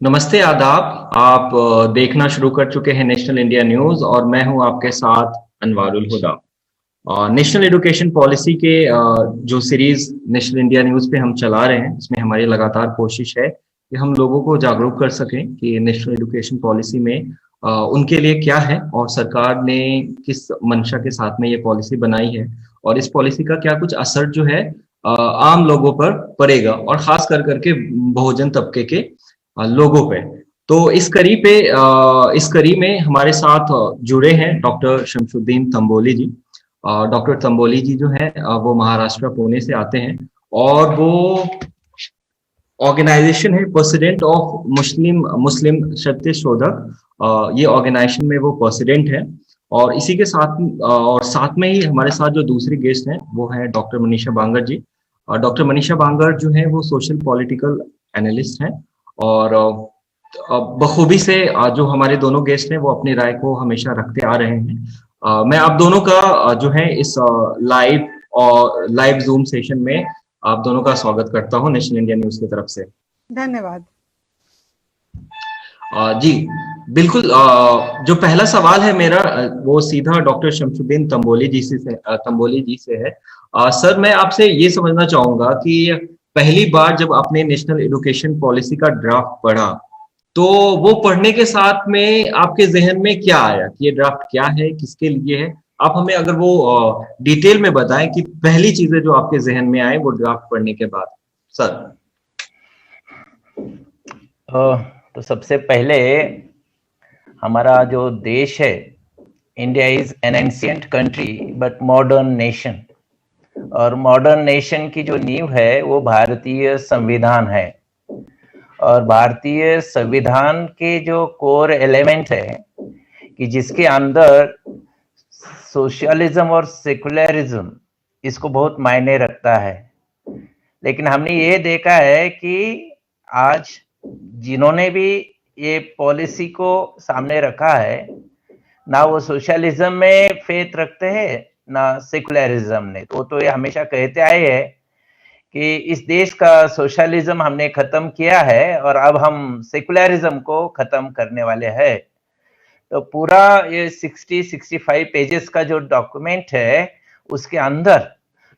नमस्ते, आदाब। आप देखना शुरू कर चुके हैं नेशनल इंडिया न्यूज़ और मैं हूं आपके साथ अनवारुल हुदा। नेशनल एजुकेशन पॉलिसी के जो सीरीज नेशनल इंडिया न्यूज़ पे हम चला रहे हैं, इसमें हमारी लगातार कोशिश है कि हम लोगों को जागरूक कर सकें कि नेशनल एजुकेशन पॉलिसी में उनके लिए क्या है और सरकार ने किस मंशा के साथ में ये पॉलिसी बनाई है और इस पॉलिसी का क्या कुछ असर जो है आम लोगों पर पड़ेगा और खास कर करके बहुजन तबके के लोगों पे। तो इस कड़ी में हमारे साथ जुड़े हैं डॉक्टर शमशुद्दीन तंबोली जी। डॉक्टर तंबोली जी जो है वो महाराष्ट्र पुणे से आते हैं और वो ऑर्गेनाइजेशन है प्रेसिडेंट ऑफ मुस्लिम मुस्लिम सत्य शोधक। ये ऑर्गेनाइजेशन में वो प्रेसिडेंट है और इसी के साथ और साथ में ही हमारे साथ जो दूसरी गेस्ट हैं वो है डॉक्टर मनीषा बांगर जी। डॉक्टर मनीषा बांगर जो है वो सोशल पॉलिटिकल एनालिस्ट हैं और बखूबी से जो हमारे दोनों गेस्ट हैं वो अपनी राय को हमेशा रखते आ रहे हैं। मैं आप दोनों का जो है इस लाइव जूम सेशन में आप दोनों का स्वागत करता हूं नेशनल इंडिया न्यूज की तरफ से। धन्यवाद। जी बिल्कुल। जो पहला सवाल है मेरा वो सीधा डॉक्टर शमशुद्दीन तंबोली जी से है। सर, मैं आपसे ये समझना चाहूंगा कि पहली बार जब आपने नेशनल एजुकेशन पॉलिसी का ड्राफ्ट पढ़ा तो वो पढ़ने के साथ में आपके जहन में क्या आया कि ये ड्राफ्ट क्या है, किसके लिए है? आप हमें अगर वो डिटेल में बताएं कि पहली चीजें जो आपके जहन में आए वो ड्राफ्ट पढ़ने के बाद। सर। तो सबसे पहले हमारा जो देश है, India is an ancient country but modern nation, और मॉडर्न नेशन की जो नींव है वो भारतीय संविधान है। और भारतीय संविधान के जो कोर एलिमेंट है कि जिसके अंदर सोशलिज्म और सेकुलरिज्म इसको बहुत मायने रखता है। लेकिन हमने ये देखा है कि आज जिन्होंने भी ये पॉलिसी को सामने रखा है, ना वो सोशलिज्म में फेथ रखते हैं ना सेकुलरिज्म ने। तो ये हमेशा कहते आए हैं कि इस देश का सोशलिज्म हमने खत्म किया है और अब हम सेकुलरिज्म को खत्म करने वाले हैं। तो पूरा ये 65 पेजेस का जो डॉक्यूमेंट है उसके अंदर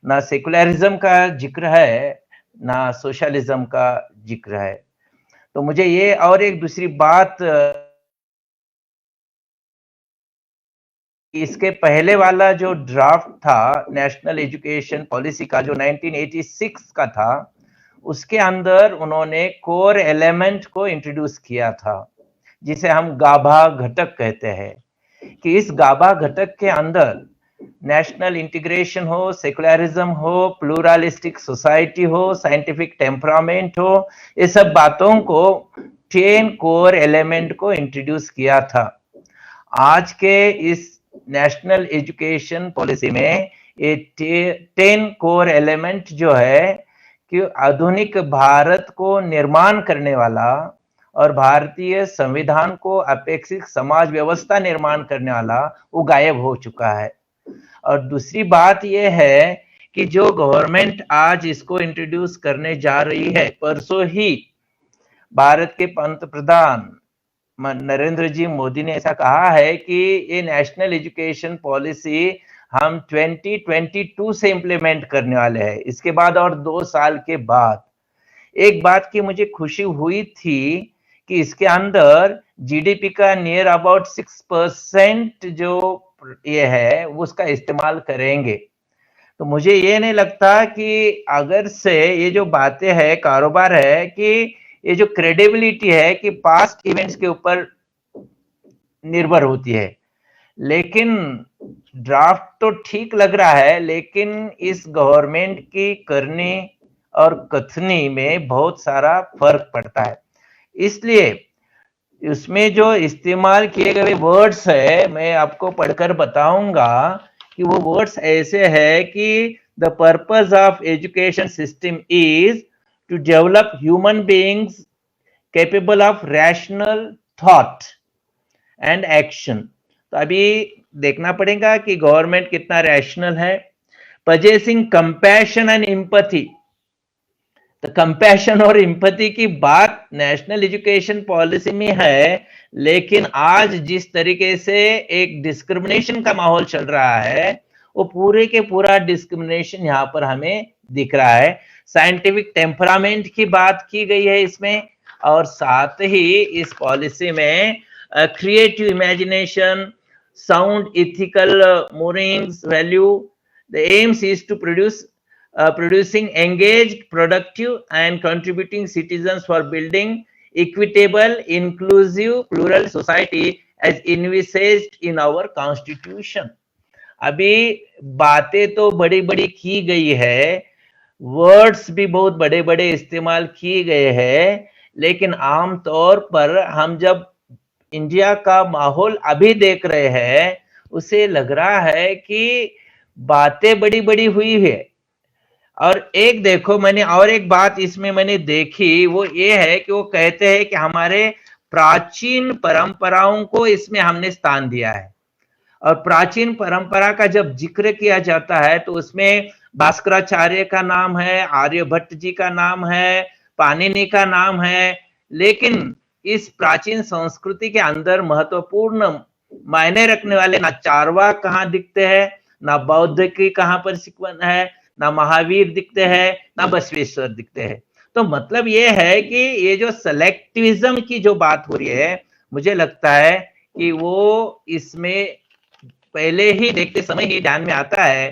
ना सेकुलरिज्म का जिक्र है ना सोशलिज्म का जिक्र है। तो मुझे ये और एक दूसरी बात, इसके पहले वाला जो ड्राफ्ट था नेशनल एजुकेशन पॉलिसी का जो 1986 का था, उसके अंदर उन्होंने कोर एलिमेंट को इंट्रोड्यूस किया था जिसे हम गाभा घटक कहते हैं कि इस गाभा घटक के अंदर नेशनल इंटीग्रेशन हो, सेकुलरिज्म हो, प्लूरलिस्टिक सोसाइटी हो, साइंटिफिक टेम्परामेंट हो, ये सब बातों को 10 कोर एलिमेंट को इंट्रोड्यूस किया था। आज के इस नेशनल एजुकेशन पॉलिसी में ये 10 कोर एलिमेंट जो है कि आधुनिक भारत को निर्माण करने वाला और भारतीय संविधान को अपेक्षित समाज व्यवस्था निर्माण करने वाला वो गायब हो चुका है। और दूसरी बात यह है कि जो गवर्नमेंट आज इसको इंट्रोड्यूस करने जा रही है, परसों ही भारत के पंत प्रधान नरेंद्र जी मोदी ने ऐसा कहा है कि ये नेशनल एजुकेशन पॉलिसी हम 2022 से इंप्लीमेंट करने वाले हैं, इसके बाद और 2 साल के बाद। एक बात की मुझे खुशी हुई थी कि इसके अंदर जीडीपी का नियर अबाउट 6% जो ये है उसका इस्तेमाल करेंगे। तो मुझे ये नहीं लगता कि अगर से ये जो बातें है, कारोबार है, कि ये जो क्रेडिबिलिटी है कि पास्ट इवेंट्स के ऊपर निर्भर होती है। लेकिन ड्राफ्ट तो ठीक लग रहा है, लेकिन इस गवर्नमेंट की करनी और कथनी में बहुत सारा फर्क पड़ता है। इसलिए उसमें जो इस्तेमाल किए गए वर्ड्स है, मैं आपको पढ़कर बताऊंगा कि वो वर्ड्स ऐसे है कि the purpose of education system is to develop human beings capable of rational thought and action। तो अभी देखना पड़ेगा कि गवर्नमेंट कितना रैशनल है। possessing compassion and empathy तो कंपैशन और एम्पैथी की बात नेशनल एजुकेशन पॉलिसी में है, लेकिन आज जिस तरीके से एक डिस्क्रिमिनेशन का माहौल चल रहा है, वो पूरे के पूरा डिस्क्रिमिनेशन यहाँ पर हमें दिख रहा है। साइंटिफिक टेम्परामेंट की बात की गई है इसमें, और साथ ही इस पॉलिसी में creative imagination, sound ethical moorings value. The aims is to producing engaged, productive, and contributing citizens for building equitable, inclusive, plural society as envisaged in our constitution. अभी बातें तो बड़ी बड़ी की गई है, वर्ड्स भी बहुत बड़े बड़े इस्तेमाल किए गए हैं, लेकिन आमतौर पर हम जब इंडिया का माहौल अभी देख रहे हैं, उसे लग रहा है कि बातें बड़ी बड़ी हुई है। और एक देखो, मैंने और एक बात इसमें मैंने देखी, वो ये है कि वो कहते हैं कि हमारे प्राचीन परंपराओं को इसमें हमने स्थान दिया है। और प्राचीन परंपरा का जब जिक्र किया जाता है तो उसमें भास्कराचार्य का नाम है, आर्यभट्ट जी का नाम है, पाणिनि का नाम है, लेकिन इस प्राचीन संस्कृति के अंदर महत्वपूर्ण मायने रखने वाले ना चारवाक कहाँ दिखते हैं, ना बौद्ध की कहाँ पर सिक्वन है, ना महावीर दिखते हैं, ना बसवेश्वर दिखते हैं। तो मतलब ये है कि ये जो सेलेक्टिविज्म की जो बात हो रही है, मुझे लगता है कि वो इसमें पहले ही देखते समय ही ध्यान में आता है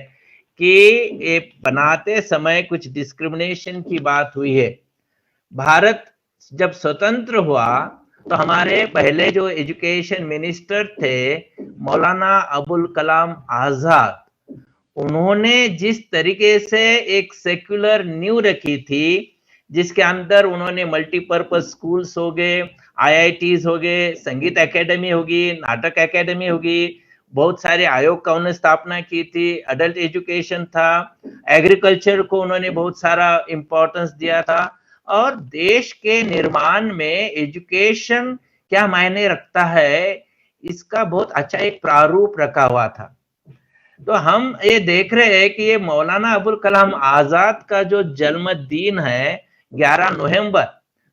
कि ये बनाते समय कुछ डिस्क्रिमिनेशन की बात हुई है। भारत जब स्वतंत्र हुआ तो हमारे पहले जो एजुकेशन मिनिस्टर थे मौलाना अबुल कलाम आजाद, उन्होंने जिस तरीके से एक सेक्युलर नींव रखी थी, जिसके अंदर उन्होंने मल्टीपर्पज स्कूल्स हो गए, आईआईटीज हो गए, संगीत एकेडमी होगी, नाटक एकेडमी होगी, बहुत सारे आयोग का उन्होंने स्थापना की थी, अडल्ट एजुकेशन था, एग्रीकल्चर को उन्होंने बहुत सारा इंपॉर्टेंस दिया था। और देश के निर्माण में एजुकेशन क्या मायने रखता है, इसका बहुत अच्छा एक प्रारूप रखा हुआ था। तो हम ये देख रहे हैं कि ये मौलाना अबुल कलाम आजाद का जो जन्मदिन है 11 नवंबर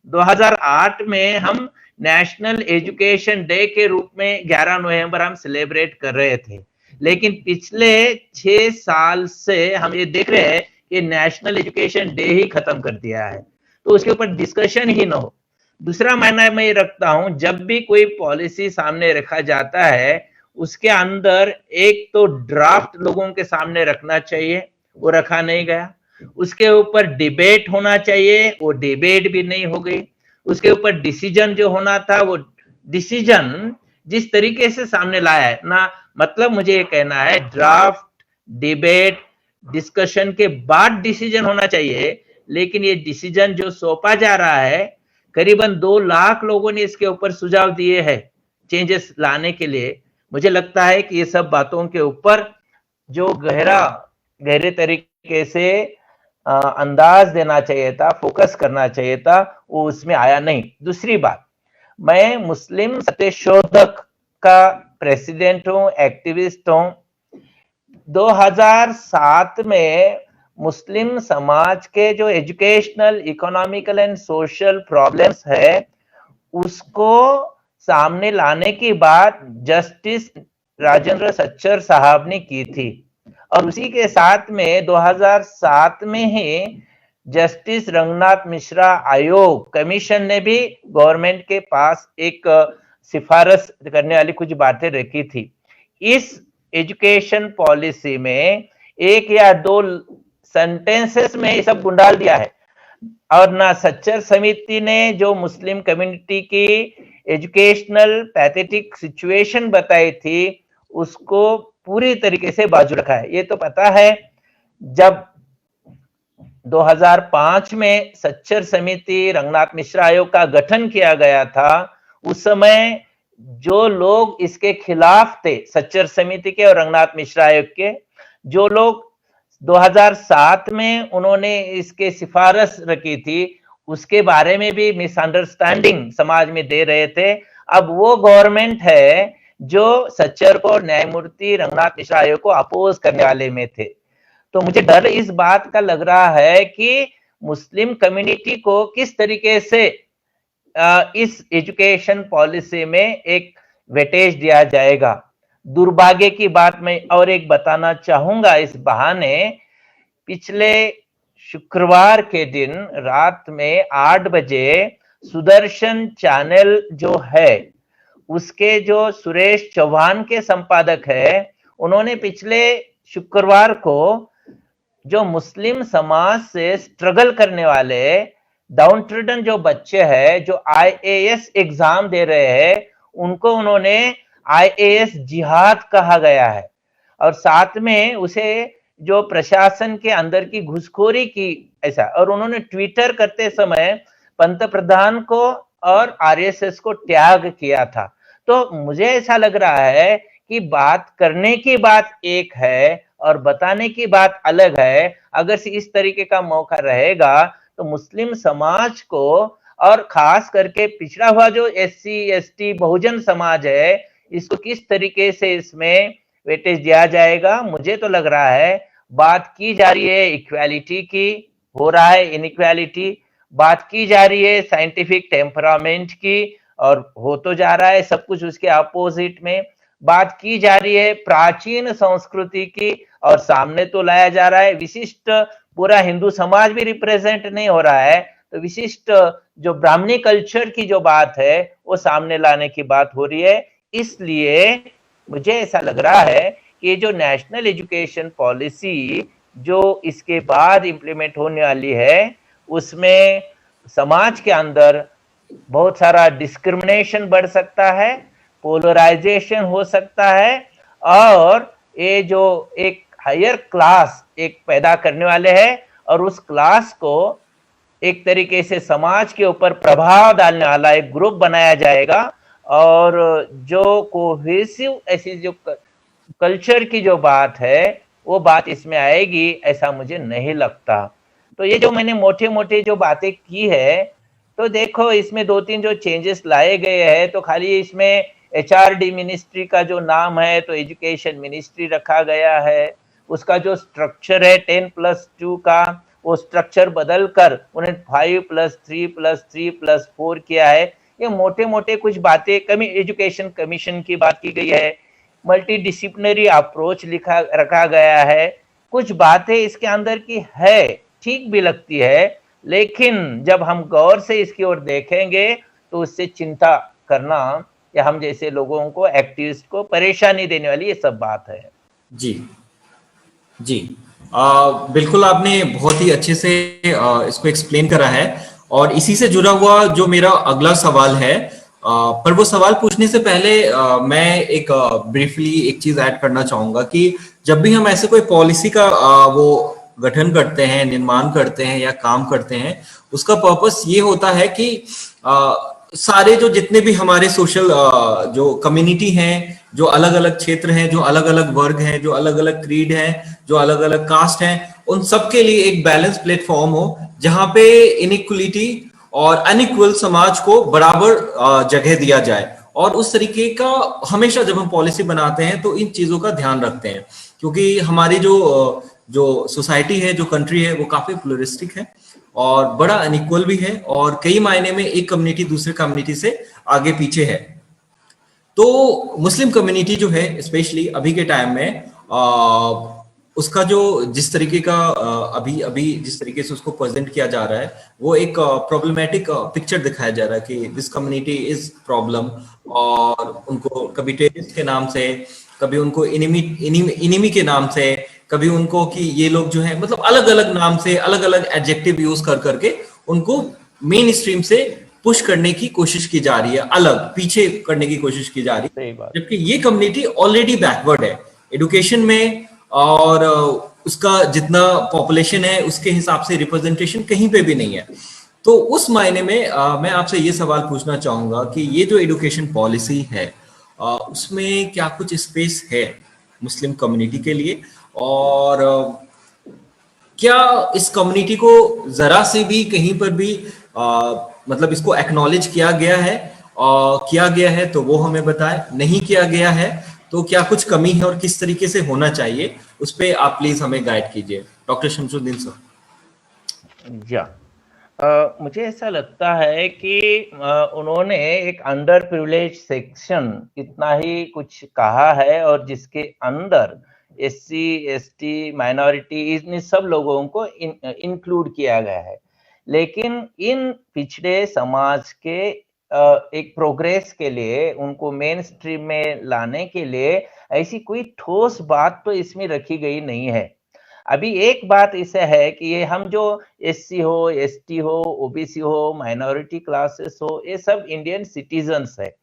2008 में हम नेशनल एजुकेशन डे के रूप में 11 नवंबर हम सेलिब्रेट कर रहे थे, लेकिन पिछले 6 साल से हम ये देख रहे हैं कि नेशनल एजुकेशन डे ही खत्म कर दिया है, तो उसके ऊपर डिस्कशन ही ना हो। दूसरा मायना मैं ये रखता हूं, जब भी कोई पॉलिसी सामने रखा जाता है, उसके अंदर एक तो ड्राफ्ट लोगों के सामने रखना चाहिए, वो रखा नहीं गया। उसके ऊपर डिबेट होना चाहिए, वो डिबेट भी नहीं हो गई। उसके ऊपर डिसीजन जो होना था, वो डिसीजन जिस तरीके से सामने लाया है ना, मतलब मुझे ये कहना है ड्राफ्ट, डिबेट, डिस्कशन के बाद डिसीजन होना चाहिए, लेकिन ये डिसीजन जो सौंपा जा रहा है, करीबन 2 लाख लोगों ने इसके ऊपर सुझाव दिए हैं चेंजेस लाने के लिए। मुझे लगता है कि ये सब बातों के ऊपर जो गहरे तरीके से अंदाज देना चाहिए था, फोकस करना चाहिए था, वो उसमें आया नहीं। दूसरी बात, मैं मुस्लिम सत्यशोधक का प्रेसिडेंट हूं, एक्टिविस्ट हूं। 2007 में मुस्लिम समाज के जो educational, economical and social problems है, उसको सामने लाने की बात जस्टिस राजेंद्र सच्चर साहब ने की थी, और उसी के साथ में 2007 में ही जस्टिस रंगनाथ मिश्रा आयोग कमीशन ने भी गवर्नमेंट के पास एक सिफारिश करने वाली कुछ बातें रखी थी। इस एजुकेशन पॉलिसी में 1 या 2 सेंटेंसेस में ये सब गुंडाल दिया है, और ना सच्चर समिति ने जो मुस्लिम कम्युनिटी की एजुकेशनल पैथेटिक सिचुएशन बताई थी, उसको पूरी तरीके से बाजू रखा है। ये तो पता है, जब 2005 में सच्चर समिति, रंगनाथ मिश्रा आयोग का गठन किया गया था, उस समय जो लोग इसके खिलाफ थे, सच्चर समिति के और रंगनाथ मिश्रा आयोग के, जो लोग 2007 में उन्होंने इसके सिफारिश रखी थी, उसके बारे में भी मिसअंडरस्टैंडिंग समाज में दे रहे थे। अब वो गवर्नमेंट है जो सच्चर को, न्यायमूर्ति रंगनाथ मिश्रा आयोग को अपोज करने वाले में थे। तो मुझे डर इस बात का लग रहा है कि मुस्लिम कम्युनिटी को किस तरीके से इस एजुकेशन पॉलिसी में एक वेटेज दिया जाएगा। दुर्भाग्य की बात मैं और एक बताना चाहूंगा इस बहाने, पिछले शुक्रवार के दिन रात में 8 बजे सुदर्शन चैनल जो है उसके जो सुरेश चौहान के संपादक है, उन्होंने पिछले शुक्रवार को जो मुस्लिम समाज से स्ट्रगल करने वाले डाउन ट्रेडन जो बच्चे हैं जो आईएएस एग्जाम दे रहे हैं, उनको उन्होंने आईएएस जिहाद कहा गया है। और साथ में उसे जो प्रशासन के अंदर की घुसखोरी की ऐसा, और उन्होंने ट्विटर करते समय पंतप्रधान को और आरएसएस को टैग किया था। तो मुझे ऐसा लग रहा है कि बात करने की बात एक है और बताने की बात अलग है। अगर से इस तरीके का मौका रहेगा तो मुस्लिम समाज को और खास करके पिछड़ा हुआ जो एससी एसटी बहुजन समाज है, इसको किस तरीके से इसमें वेटेज दिया जाएगा। मुझे तो लग रहा है बात की जा रही है इक्वालिटी की, हो रहा है इनइक्वालिटी, बात की जा रही है साइंटिफिक टेम्परामेंट की और हो तो जा रहा है सब कुछ उसके अपोजिट में। बात की जा रही है प्राचीन संस्कृति की और सामने तो लाया जा रहा है विशिष्ट, पूरा हिंदू समाज भी रिप्रेजेंट नहीं हो रहा है, तो विशिष्ट जो ब्राह्मणी कल्चर की जो बात है वो सामने लाने की बात हो रही है। इसलिए मुझे ऐसा लग रहा है कि ये जो नेशनल एजुकेशन पॉलिसी जो इसके बाद इंप्लीमेंट होने वाली है, उसमें समाज के अंदर बहुत सारा डिस्क्रिमिनेशन बढ़ सकता है, पोलराइजेशन हो सकता है, और ये जो एक हायर क्लास एक पैदा करने वाले हैं और उस क्लास को एक तरीके से समाज के ऊपर प्रभाव डालने वाला एक ग्रुप बनाया जाएगा और जो कोहेसिव ऐसी जो कल्चर की जो बात है वो बात इसमें आएगी, ऐसा मुझे नहीं लगता। तो ये जो मैंने मोटे मोटे जो बातें की है, तो देखो इसमें 2-3 जो चेंजेस लाए गए हैं, तो खाली इसमें एचआरडी मिनिस्ट्री का जो नाम है तो एजुकेशन मिनिस्ट्री रखा गया है, उसका जो स्ट्रक्चर है 10+2 का वो स्ट्रक्चर बदल कर उन्हें 5+3+3+4 किया है। ये मोटे मोटे कुछ बातें, एजुकेशन कमीशन की बात की गई है, मल्टी डिसिप्लिनरी अप्रोच रखा गया है, कुछ बातें इसके अंदर की है ठीक भी लगती है, लेकिन जब हम गौर से इसकी ओर देखेंगे तो उससे चिंता करना या हम जैसे लोगों को, एक्टिविस्ट को परेशानी देने वाली ये सब बात है। जी जी, बिल्कुल आपने बहुत ही अच्छे से इसको एक्सप्लेन करा है। और इसी से जुड़ा हुआ जो मेरा अगला सवाल है, पर वो सवाल पूछने से पहले मैं एक ब्रीफली एक चीज ऐड करना चाहूंगा कि जब भी हम ऐसे कोई पॉलिसी का वो गठन करते हैं, निर्माण करते हैं या काम करते हैं, उसका पर्पस ये होता है कि सारे जो जितने भी हमारे सोशल जो कम्युनिटी हैं, जो अलग अलग क्षेत्र हैं, जो अलग अलग वर्ग हैं, जो अलग अलग क्रीड हैं, जो अलग अलग कास्ट हैं, उन सब के लिए एक बैलेंस प्लेटफॉर्म हो जहां पे इनइक्वलिटी और अनइक्वल समाज को बराबर जगह दिया जाए। और उस तरीके का हमेशा जब हम पॉलिसी बनाते हैं तो इन चीजों का ध्यान रखते हैं, क्योंकि हमारी जो सोसाइटी है, जो कंट्री है, वो काफी प्लूरिस्टिक है और बड़ा अनइक्वल भी है और कई मायने में एक कम्युनिटी दूसरे कम्युनिटी से आगे पीछे है। तो मुस्लिम कम्युनिटी जो है स्पेशली अभी के टाइम में उसका जो जिस तरीके का अभी जिस तरीके से उसको प्रेजेंट किया जा रहा है, वो एक प्रॉब्लमेटिक पिक्चर दिखाया जा रहा है कि दिस कम्युनिटी इज प्रॉब्लम, और उनको कभी टेररिस्ट के नाम से, कभी उनको इनिमी के नाम से, कभी उनको कि ये लोग जो है मतलब अलग अलग नाम से, अलग अलग एडजेक्टिव यूज कर करके उनको मेन स्ट्रीम से पुश करने की कोशिश की जा रही है, अलग पीछे करने की कोशिश की जा रही है, जबकि ये कम्युनिटी ऑलरेडी बैकवर्ड है एडुकेशन में, और उसका जितना पॉपुलेशन है उसके हिसाब से रिप्रेजेंटेशन कहीं पे भी नहीं है। तो उस मायने में मैं आपसे ये सवाल पूछना चाहूंगा कि ये जो एडुकेशन पॉलिसी है उसमें क्या कुछ स्पेस है मुस्लिम कम्युनिटी के लिए, और क्या इस कम्युनिटी को जरा से भी कहीं पर भी मतलब इसको एक्नॉलेज किया गया है तो वो हमें बताए, नहीं किया गया है तो क्या कुछ कमी है और किस तरीके से होना चाहिए, उस पे आप प्लीज हमें गाइड कीजिए। Doctor Shamsuddin sir. या मुझे ऐसा लगता है कि उन्होंने एक अंडर प्रिविलेज सेक्शन इतना ही कुछ कहा है, और जिसके अंदर एससी, एसटी, माइनॉरिटी इन सब लोगों को इंक्लूड किया गया है। लेकिन इन पिछड़े समाज के एक प्रोग्रेस के लिए, उनको मेन स्ट्रीम में लाने के लिए ऐसी कोई ठोस बात तो इसमें रखी गई नहीं है। अभी एक बात इसे है कि ये हम जो एससी हो, एसटी हो, ओबीसी हो, माइनॉरिटी क्लासेस हो, ये सब इंडियन सिटीजन्स है,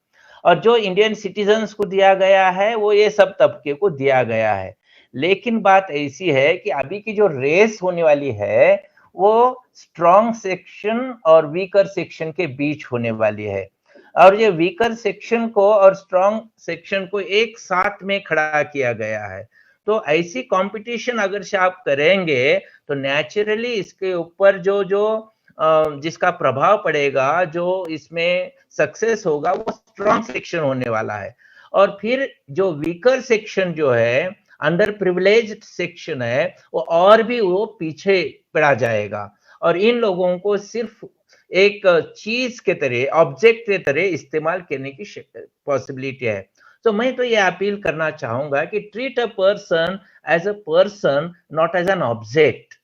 और जो इंडियन सिटीजन्स को दिया गया है वो ये सब तबके को दिया गया है। लेकिन बात ऐसी है कि अभी की जो रेस होने वाली है वो स्ट्रॉन्ग सेक्शन और वीकर सेक्शन के बीच होने वाली है, और ये वीकर सेक्शन को और स्ट्रॉन्ग सेक्शन को एक साथ में खड़ा किया गया है। तो ऐसी कंपटीशन अगर से आप करेंगे तो नेचुरली इसके ऊपर जो जो जिसका प्रभाव पड़ेगा, जो इसमें सक्सेस होगा, वो स्ट्रॉन्ग सेक्शन होने वाला है। और फिर जो वीकर सेक्शन जो है, अंडर प्रिविलेज्ड सेक्शन है, वो और भी वो पीछे पड़ा जाएगा, और इन लोगों को सिर्फ एक चीज के तरह, ऑब्जेक्ट के तरह इस्तेमाल करने की पॉसिबिलिटी है। तो मैं तो ये अपील करना चाहूंगा कि treat a person as a person, not as an object.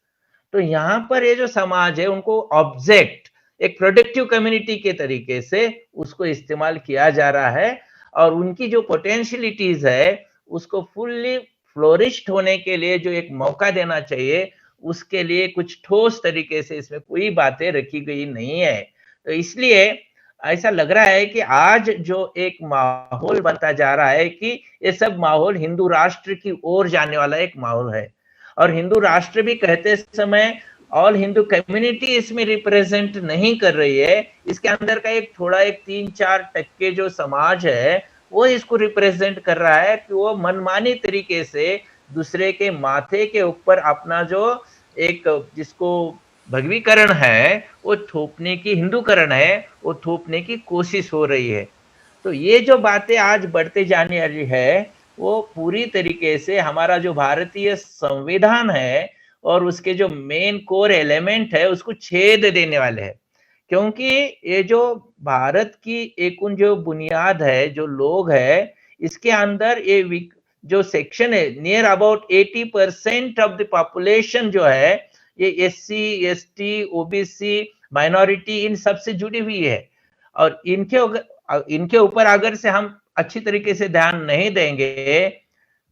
तो यहाँ पर ये जो समाज है उनको ऑब्जेक्ट, एक प्रोडक्टिव कम्युनिटी के तरीके से उसको इस्तेमाल किया जा रहा है, और उनकी जो पोटेंशियलिटीज है उसको फुल्ली फ्लोरिश्ड होने के लिए जो एक मौका देना चाहिए, उसके लिए कुछ ठोस तरीके से इसमें कोई बातें रखी गई नहीं है। तो इसलिए ऐसा लग रहा है कि आज जो एक माहौल बनता जा रहा है कि ये सब माहौल हिंदू राष्ट्र की ओर जाने वाला एक माहौल है, और हिंदू राष्ट्र भी कहते समय ऑल हिंदू कम्युनिटी इसमें रिप्रेजेंट नहीं कर रही है। इसके अंदर का एक थोड़ा एक 3-4% जो समाज है वो इसको रिप्रेजेंट कर रहा है कि वो मनमानी तरीके से दूसरे के माथे के ऊपर अपना जो एक जिसको भगवीकरण है वो थोपने की, हिंदूकरण है वो थोपने की कोशिश हो रही है। तो ये जो बातें आज बढ़ते जाने वाली है वो पूरी तरीके से हमारा जो भारतीय संविधान है और उसके जो मेन कोर एलिमेंट है उसको छेद देने वाले हैं। क्योंकि ये जो भारत की एक उन जो बुनियाद है, जो लोग है, इसके अंदर ये जो सेक्शन है, near about 80% of the population जो है ये एससी, एसटी, ओबीसी, माइनॉरिटी इन सब से जुड़ी हुई है, और इनके ऊपर अगर से हम अच्छी तरीके से ध्यान नहीं देंगे,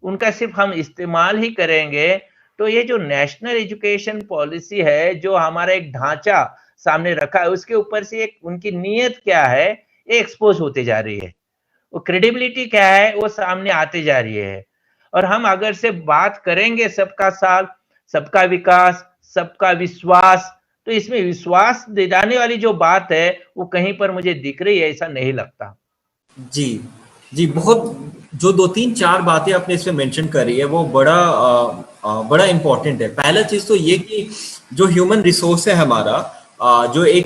उनका सिर्फ हम इस्तेमाल ही करेंगे, तो ये जो नेशनल एजुकेशन पॉलिसी है, जो हमारा एक ढांचा सामने रखा है, उसके ऊपर से एक उनकी नीयत क्या है ये एक्सपोज होते जा रही है, वो क्रेडिबिलिटी क्या है वो सामने आते जा रही है। और हम अगर से बात करेंगे सबका साथ, सबका विकास, सबका विश्वास, तो इसमें विश्वास दिलाने वाली जो बात है वो कहीं पर मुझे दिख रही है, ऐसा नहीं लगता। जी जी, बहुत जो 2-3-4 बातें आपने इसमें मेंशन करी है वो बड़ा इंपॉर्टेंट है। पहला चीज तो ये कि जो ह्यूमन रिसोर्स है हमारा, जो एक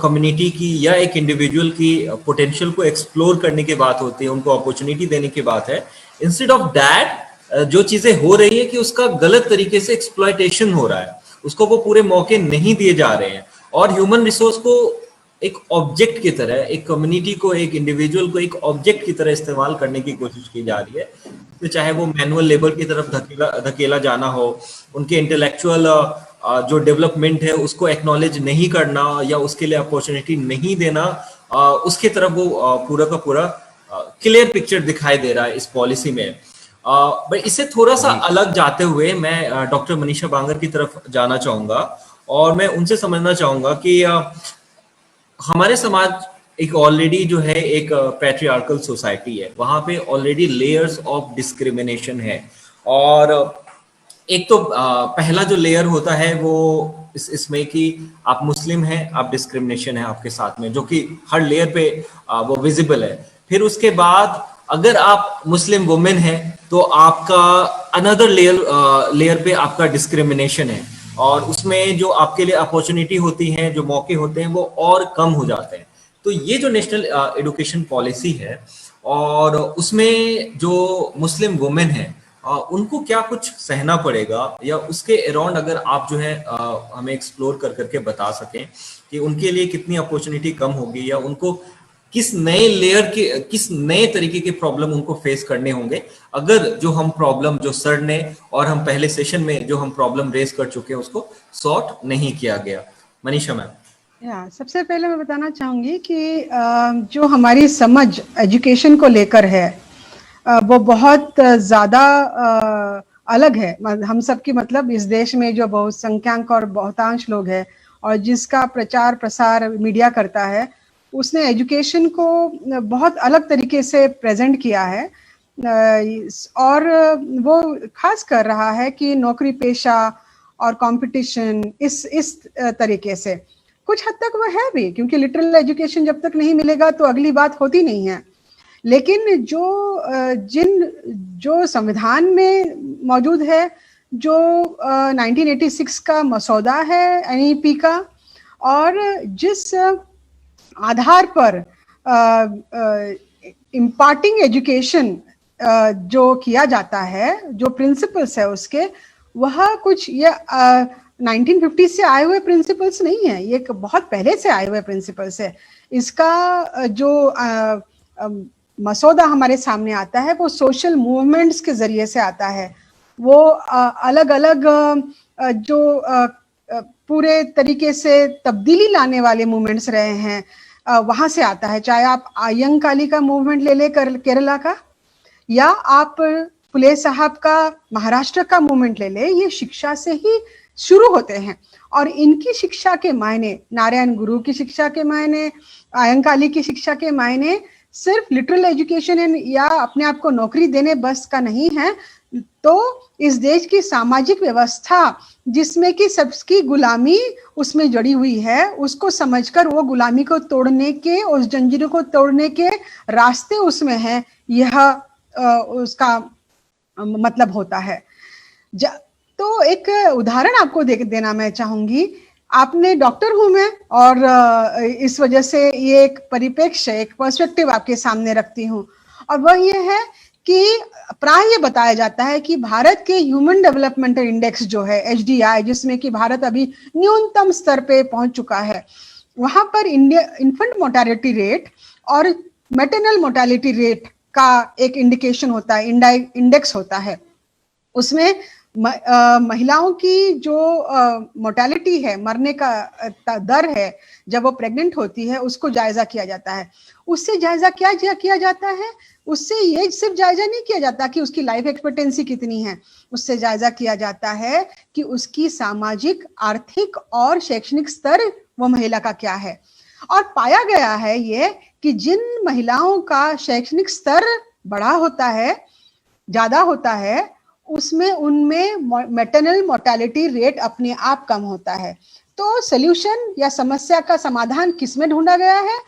कम्युनिटी की या एक इंडिविजुअल की पोटेंशियल को एक्सप्लोर करने की बात होती है, उनको अपॉर्चुनिटी देने की बात है, इंस्टेड ऑफ दैट जो चीजें हो रही है कि उसका गलत तरीके से एक्सप्लॉयटेशन हो रहा है, उसको वो पूरे मौके नहीं दिए जा रहे हैं, और ह्यूमन रिसोर्स को एक ऑब्जेक्ट की तरह, एक कम्युनिटी को, एक इंडिविजुअल को एक ऑब्जेक्ट की तरह इस्तेमाल करने की कोशिश की जा रही है। तो चाहे वो मैनुअल लेबर की तरफ धकेला जाना हो, उनके इंटेलेक्चुअल जो डेवलपमेंट है उसको एक्नॉलेज नहीं करना या उसके लिए अपॉर्चुनिटी नहीं देना, उसके तरफ वो पूरा का पूरा क्लियर पिक्चर दिखाई दे रहा है इस पॉलिसी में। बट इससे थोड़ा सा अलग जाते हुए मैं डॉक्टर मनीषा बांगर की तरफ जाना चाहूंगा, और मैं उनसे समझना चाहूंगा कि हमारे समाज एक ऑलरेडी जो है एक पैट्रियार्कल सोसाइटी है, वहां पे ऑलरेडी लेयर्स ऑफ डिस्क्रिमिनेशन है। और एक तो पहला जो लेयर होता है वो इसमें कि आप मुस्लिम हैं, आप डिस्क्रिमिनेशन है आपके साथ में, जो कि हर लेयर पे वो विजिबल है। फिर उसके बाद अगर आप मुस्लिम वुमेन हैं तो आपका अनदर लेयर पे आपका डिस्क्रिमिनेशन है, और उसमें जो आपके लिए अपॉर्चुनिटी होती हैं, जो मौके होते हैं वो और कम हो जाते हैं। तो ये जो नेशनल एजुकेशन पॉलिसी है, और उसमें जो मुस्लिम वुमेन है उनको क्या कुछ सहना पड़ेगा, या उसके अराउंड अगर आप जो है हमें एक्सप्लोर कर करके बता सकें कि उनके लिए कितनी अपॉर्चुनिटी कम होगी, या उनको किस नए लेयर के, किस नए तरीके के प्रॉब्लम उनको फेस करने होंगे अगर जो हम प्रॉब्लम जो सर ने और हम पहले सेशन में जो हम प्रॉब्लम रेज कर चुके हैं उसको सॉर्ट नहीं किया गया। मनीषा मैम। सबसे पहले मैं बताना चाहूंगी कि जो हमारी समझ एजुकेशन को लेकर है वो बहुत ज़्यादा अलग है। हम सब की मतलब इस देश में जो बहुसंख्यक और बहुतांश लोग हैं और जिसका प्रचार प्रसार मीडिया करता है, उसने एजुकेशन को बहुत अलग तरीके से प्रेजेंट किया है और वो खास कर रहा है कि नौकरी पेशा और कंपटीशन इस तरीके से कुछ हद तक वो है भी, क्योंकि लिटरल एजुकेशन जब तक नहीं मिलेगा तो अगली बात होती नहीं है। लेकिन जो संविधान में मौजूद है, जो 1986 का मसौदा है एनईपी का, और जिस आधार पर इम्पार्टिंग एजुकेशन जो किया जाता है, जो प्रिंसिपल्स है उसके, वह कुछ ये 1950 से आए हुए प्रिंसिपल्स नहीं है, ये बहुत पहले से आए हुए प्रिंसिपल्स है। इसका जो मसौदा हमारे सामने आता है वो सोशल मूवमेंट्स के जरिए से आता है। वो अलग अलग जो पूरे तरीके से तब्दीली लाने वाले मूवमेंट्स रहे हैं वहां से आता है। चाहे आप अय्यंकाली का मूवमेंट ले केरला का, या आप फुले साहब का महाराष्ट्र का मूवमेंट ले ले, ये शिक्षा से ही शुरू होते हैं। और इनकी शिक्षा के मायने, नारायण गुरु की शिक्षा के मायने, अय्यंकाली की शिक्षा के मायने सिर्फ लिटरल एजुकेशन या अपने आप को नौकरी देने बस का नहीं है, तो इस देश की सामाजिक व्यवस्था जिसमें कि सबकी गुलामी उसमें जड़ी हुई है, उसको समझकर वो गुलामी को तोड़ने के, उस जंजीरों को तोड़ने के रास्ते उसमें हैं, यह उसका मतलब होता है। तो एक उदाहरण आपको देना मैं चाहूंगी। आपने डॉक्टर हूं मैं, और इस वजह से ये एक परिप्रेक्ष्य, एक पर्सपेक्टिव आपके सामने रखती हूँ, और वह ये है कि प्राय ये बताया जाता है कि भारत के ह्यूमन डेवलपमेंटल इंडेक्स जो है HDI, जिसमें कि भारत अभी न्यूनतम स्तर पे पहुंच चुका है, वहां पर इन्फेंट मोर्टेलिटी रेट और मैटरनल मोर्टेलिटी रेट का एक इंडिकेशन होता है, इंडेक्स होता है। उसमें महिलाओं की जो मोर्टेलिटी है, मरने का दर है जब वो प्रेग्नेंट होती है, उसको जायजा किया जाता है। उससे जायजा क्या किया जाता है? उससे ये सिर्फ जायजा नहीं किया जाता कि उसकी लाइफ एक्सपेक्टेंसी कितनी है, उससे जायजा किया जाता है कि उसकी सामाजिक, आर्थिक और शैक्षणिक स्तर वो महिला का क्या है। और पाया गया है ये कि जिन महिलाओं का शैक्षणिक स्तर बड़ा होता है, ज्यादा होता है, उसमें उनमें मैटरनल मोर्टेलिटी रेट अपने आप कम होता है। तो सॉल्यूशन या समस्या का समाधान किसमें ढूंढा गया है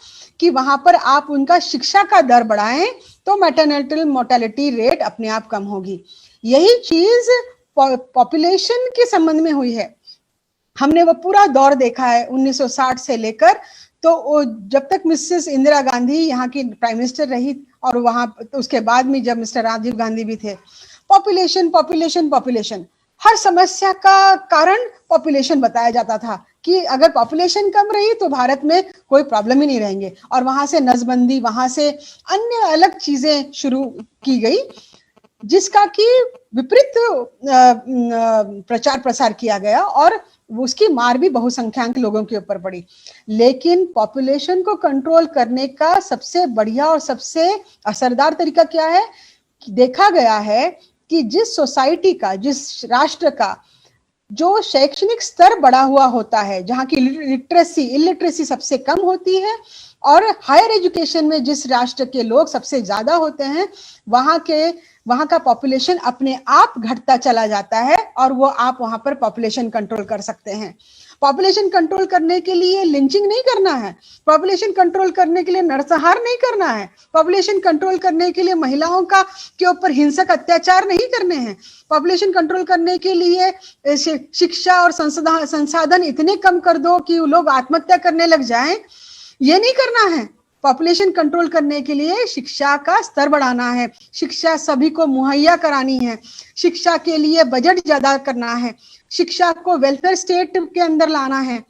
कि वहां पर आप उनका शिक्षा का दर बढ़ाएं तो मैटरनल मोर्टेलिटी रेट अपने आप कम होगी। यही चीज पॉपुलेशन के संबंध में हुई है। हमने वो पूरा दौर देखा है 1960 से लेकर, तो जब तक मिसेस इंदिरा गांधी यहाँ की प्राइम मिनिस्टर रही, और वहां उसके बाद में जब मिस्टर राजीव गांधी भी थे, पॉपुलेशन पॉपुलेशन पॉपुलेशन, हर समस्या का कारण पॉपुलेशन बताया जाता था कि अगर पॉपुलेशन कम रही तो भारत में कोई प्रॉब्लम ही नहीं रहेंगे। और वहां से नसबंदी, वहां से अन्य अलग चीजें शुरू की गई, जिसका कि विपरीत प्रचार प्रसार किया गया, और उसकी मार भी बहुसंख्यक लोगों के ऊपर पड़ी। लेकिन पॉपुलेशन को कंट्रोल करने का सबसे बढ़िया और सबसे असरदार तरीका क्या है? देखा गया है कि जिस सोसाइटी का, जिस राष्ट्र का जो शैक्षणिक स्तर बढ़ा हुआ होता है, जहाँ की इलिटरेसी सबसे कम होती है, और हायर एजुकेशन में जिस राष्ट्र के लोग सबसे ज्यादा होते हैं, वहां का पॉपुलेशन अपने आप घटता चला जाता है, और वो आप वहां पर पॉपुलेशन कंट्रोल कर सकते हैं। पॉपुलेशन कंट्रोल करने के लिए लिंचिंग नहीं करना है, पॉपुलेशन कंट्रोल करने के लिए नरसंहार नहीं करना है, पॉपुलेशन कंट्रोल करने के लिए महिलाओं के ऊपर हिंसक अत्याचार नहीं करने हैं, पॉपुलेशन कंट्रोल करने के लिए शिक्षा और संसाधन इतने कम कर दो कि लोग आत्महत्या करने लग जाएं, ये नहीं करना है। पॉपुलेशन कंट्रोल करने के लिए शिक्षा का स्तर बढ़ाना है, शिक्षा सभी को मुहैया करानी है, शिक्षा के लिए बजट ज्यादा करना है, शिक्षा को वेलफेयर स्टेट के अंदर लाना है,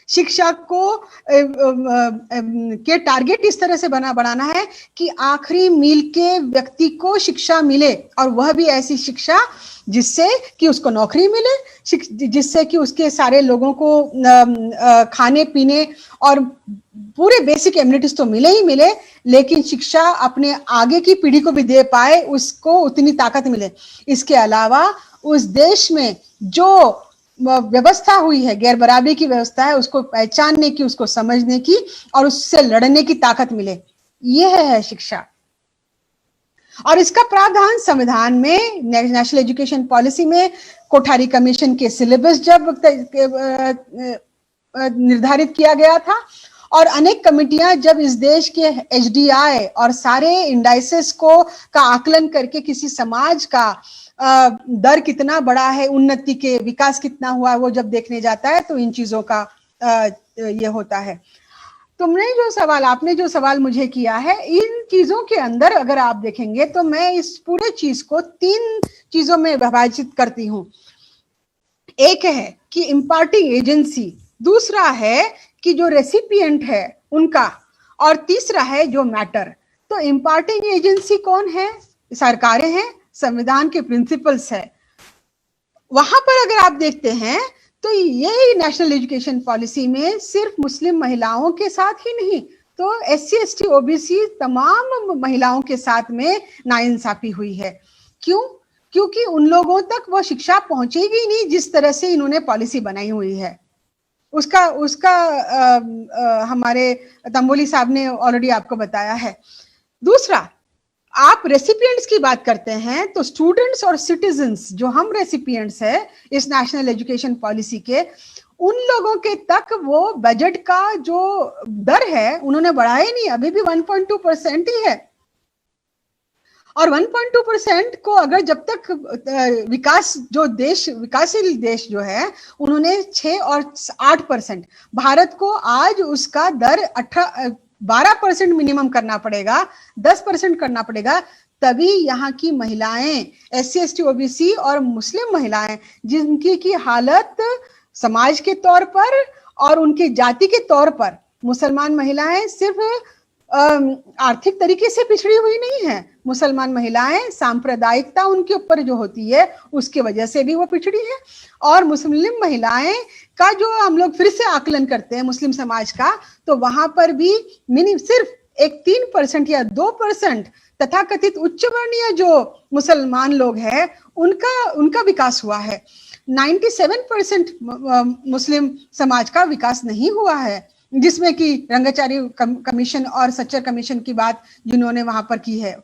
शिक्षा को के टारगेट इस तरह से बनाना है कि आखिरी मील के व्यक्ति को शिक्षा मिले, और वह भी ऐसी शिक्षा जिससे कि उसको नौकरी मिले, जिससे कि उसके सारे लोगों को खाने पीने और पूरे बेसिक एमिनिटीज तो मिले ही मिले, लेकिन शिक्षा अपने आगे की पीढ़ी को भी दे पाए, उसको उतनी ताकत मिले। इसके अलावा उस देश में जो व्यवस्था हुई है, गैर बराबरी की व्यवस्था है, उसको पहचानने की, उसको समझने की और उससे लड़ने की ताकत मिले, यह है शिक्षा। और इसका प्रावधान संविधान में, नेशनल एजुकेशन पॉलिसी में, कोठारी कमीशन के सिलेबस जब निर्धारित किया गया था, और अनेक कमिटियां जब इस देश के एचडीआई और सारे इंडाइसेस का आकलन करके किसी समाज का दर कितना बड़ा है, उन्नति के विकास कितना हुआ है, वो जब देखने जाता है तो इन चीजों का ये होता है। आपने जो सवाल मुझे किया है, इन चीजों के अंदर अगर आप देखेंगे तो मैं इस पूरे चीज को 3 चीजों में विभाजित करती हूँ। एक है कि इम्पार्टिंग एजेंसी, दूसरा है कि जो रेसिपिएंट है उनका, और तीसरा है जो मैटर। तो इम्पार्टिंग एजेंसी कौन है? सरकारें हैं, संविधान के प्रिंसिपल्स है। वहां पर अगर आप देखते हैं तो ये नेशनल एजुकेशन पॉलिसी में सिर्फ मुस्लिम महिलाओं के साथ ही नहीं, तो एससी एसटी ओबीसी तमाम महिलाओं के साथ में नाइंसाफी हुई है। क्यों? क्योंकि उन लोगों तक वो शिक्षा पहुंचेगी नहीं जिस तरह से इन्होंने पॉलिसी बनाई हुई है। उसका हमारे तंबोली साहब ने ऑलरेडी आपको बताया है। दूसरा, आप रेसिपिएंट्स की बात करते हैं तो स्टूडेंट्स और सिटीजन्स, जो हम रेसिपिएंट्स हैं इस नेशनल एजुकेशन पॉलिसी के, उन लोगों के तक वो बजट का जो दर है उन्होंने बढ़ाया ही नहीं, अभी भी 1.2% ही है। और 1.2% को अगर जब तक विकासशील देश जो है उन्होंने 6 और 8%, भारत को आज उसका दर 12% मिनिमम करना पड़ेगा, 10% करना पड़ेगा, तभी यहाँ की महिलाएं, एससी एसटी ओबीसी और मुस्लिम महिलाएं, जिनकी की हालत समाज के तौर पर और उनकी जाति के तौर पर, मुसलमान महिलाएं सिर्फ आर्थिक तरीके से पिछड़ी हुई नहीं है, मुसलमान महिलाएं सांप्रदायिकता उनके ऊपर जो होती है उसके वजह से भी वो पिछड़ी है। और मुस्लिम महिलाएं का जो हम लोग फिर से आकलन करते हैं मुस्लिम समाज का, तो वहां पर भी सिर्फ एक 3% या 2% तथाकथित उच्च वर्णीय जो मुसलमान लोग हैं उनका विकास हुआ है। 97% मुस्लिम समाज का विकास नहीं हुआ है, जिसमें कि रंगाचारी कमीशन और सच्चर कमीशन की बात जिन्होंने वहां पर की है।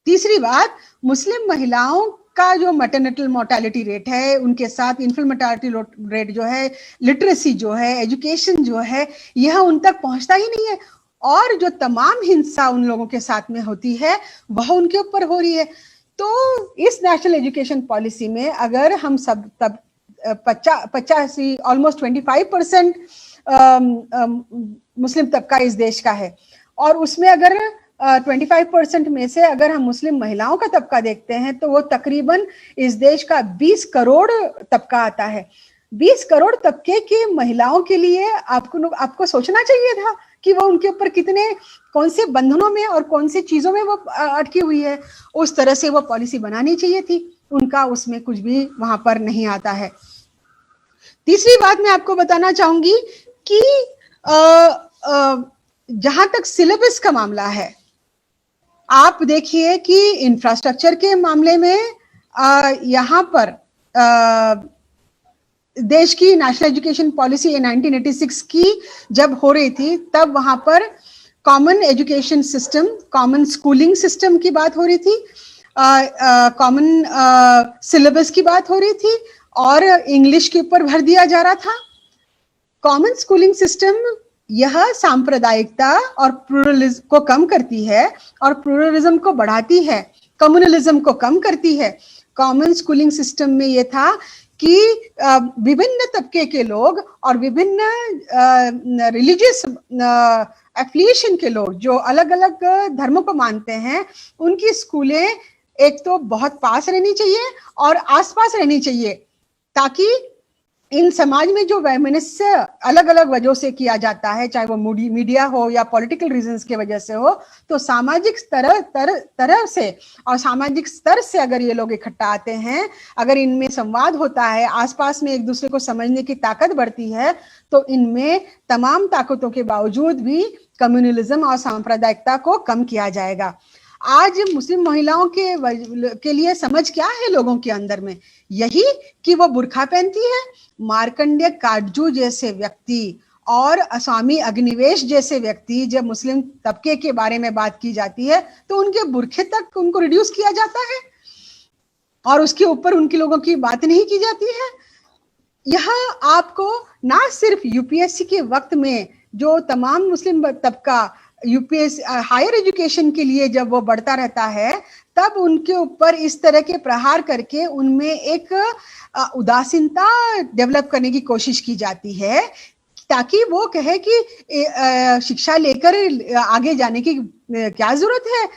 तीसरी बात, मुस्लिम महिलाओं का जो मैटरनिटल मोर्टेलिटी रेट है, उनके साथ इन्फेंट मोर्टेलिटी रेट जो है, लिटरेसी जो है, एजुकेशन जो है, यह उन तक पहुंचता ही नहीं है। और जो तमाम हिंसा उन लोगों के साथ में होती है वह उनके ऊपर हो रही है। तो इस नेशनल एजुकेशन पॉलिसी में अगर हम सब तब 85 ऑलमोस्ट 25% मुस्लिम तबका इस देश का है, और उसमें अगर 25% में से अगर हम मुस्लिम महिलाओं का तबका देखते हैं तो वो तकरीबन इस देश का 20 करोड़ तबका आता है। 20 करोड़ तबके की महिलाओं के लिए आपको सोचना चाहिए था कि वो उनके ऊपर कौन से बंधनों में और कौन से चीजों में वो अटकी हुई है, उस तरह से वो पॉलिसी बनानी चाहिए थी। उनका उसमें कुछ भी वहां पर नहीं आता है। तीसरी बात मैं आपको बताना चाहूंगी कि जहां तक सिलेबस का मामला है, आप देखिए कि इंफ्रास्ट्रक्चर के मामले में यहाँ पर देश की नेशनल एजुकेशन पॉलिसी 1986 की जब हो रही थी, तब वहां पर common education system, common schooling system की बात हो रही थी, कॉमन सिलेबस की बात हो रही थी, और इंग्लिश के ऊपर भर दिया जा रहा था। कॉमन स्कूलिंग सिस्टम यह सांप्रदायिकता और प्लूरलिज्म को कम करती है और प्लूरलिज्म को बढ़ाती है, कम्युनलिज्म को कम करती है। कॉमन स्कूलिंग सिस्टम में यह था कि विभिन्न तबके के लोग और विभिन्न रिलीजियस एफिलिएशन के लोग जो अलग अलग धर्मों को मानते हैं, उनकी स्कूलें एक तो बहुत पास रहनी चाहिए और आसपास रहनी चाहिए, ताकि इन समाज में जो वैमनस्य अलग अलग वजहों से किया जाता है, चाहे वो मीडिया हो या पॉलिटिकल रीजंस के वजह से हो, तो सामाजिक तरह से और सामाजिक स्तर से अगर ये लोग इकट्ठा आते हैं, अगर इनमें संवाद होता है, आसपास में एक दूसरे को समझने की ताकत बढ़ती है, तो इनमें तमाम ताकतों के बावजूद भी कम्युनलिज्म और सांप्रदायिकता को कम किया जाएगा। आज मुस्लिम महिलाओं के लिए समझ क्या है लोगों के अंदर में? यही कि वो बुर्खा पहनती है। मार्कंडेय काटजू जैसे व्यक्ति और स्वामी अग्निवेश जैसे व्यक्ति, जब मुस्लिम तबके के बारे में बात की जाती है तो उनके बुरखे तक उनको रिड्यूस किया जाता है और उसके ऊपर उनके लोगों की बात नहीं की जाती है। यह आपको ना सिर्फ यूपीएससी के वक्त में जो तमाम मुस्लिम तबका यूपीएससी हायर एजुकेशन के लिए जब वो बढ़ता रहता है, तब उनके ऊपर इस तरह के प्रहार करके उनमें एक उदासीनता डेवलप करने की कोशिश की जाती है, ताकि वो कहे कि शिक्षा लेकर आगे जाने की क्या जरूरत है,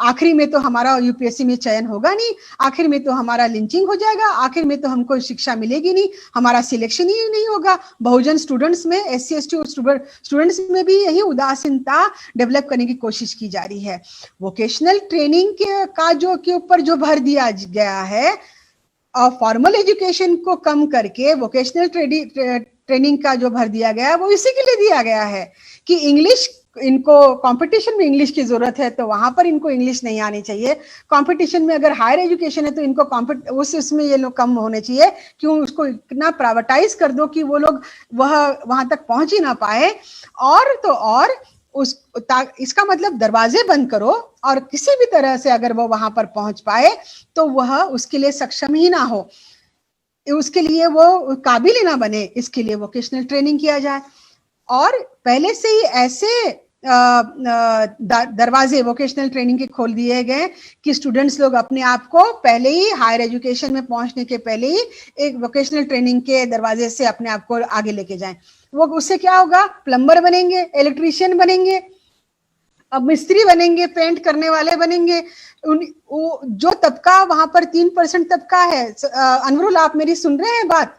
आखिरी में तो हमारा यूपीएससी में चयन होगा नहीं, आखिर में तो हमारा लिंचिंग हो जाएगा, आखिर में तो हमको शिक्षा मिलेगी नहीं, हमारा सिलेक्शन ही नहीं होगा। बहुजन स्टूडेंट्स में, SC ST स्टूडेंट्स में भी यही उदासीनता डेवलप करने की कोशिश की जा रही है। वोकेशनल ट्रेनिंग के ऊपर जो भर दिया गया है और फॉर्मल एजुकेशन को कम करके वोकेशनल ट्रेनिंग का जो भर दिया गया है, वो इसी के लिए दिया गया है कि इंग्लिश, इनको कंपटीशन में इंग्लिश की जरूरत है तो वहां पर इनको इंग्लिश नहीं आनी चाहिए। कंपटीशन में अगर हायर एजुकेशन है तो इनको उसमें ये लोग कम होने चाहिए, क्यों उसको इतना प्राइवेटाइज कर दो कि वो लोग वहां तक पहुंच ही ना पाए। और तो और इसका मतलब दरवाजे बंद करो और किसी भी तरह से अगर वो वहां पर पहुंच पाए तो वह उसके लिए सक्षम ही ना हो, उसके लिए वो काबिल ही ना बने, इसके लिए वोकेशनल ट्रेनिंग किया जाए। और पहले से ही ऐसे दरवाजे वोकेशनल ट्रेनिंग के खोल दिए गए कि स्टूडेंट्स लोग अपने आप को पहले ही हायर एजुकेशन में पहुंचने के पहले ही एक वोकेशनल ट्रेनिंग के दरवाजे से अपने आप को आगे लेके जाएं। वो उससे क्या होगा? प्लम्बर बनेंगे, इलेक्ट्रीशियन बनेंगे, अब मिस्त्री बनेंगे, पेंट करने वाले बनेंगे। जो तबका वहां पर 3% तबका है, अनवरुल आप मेरी सुन रहे हैं बात?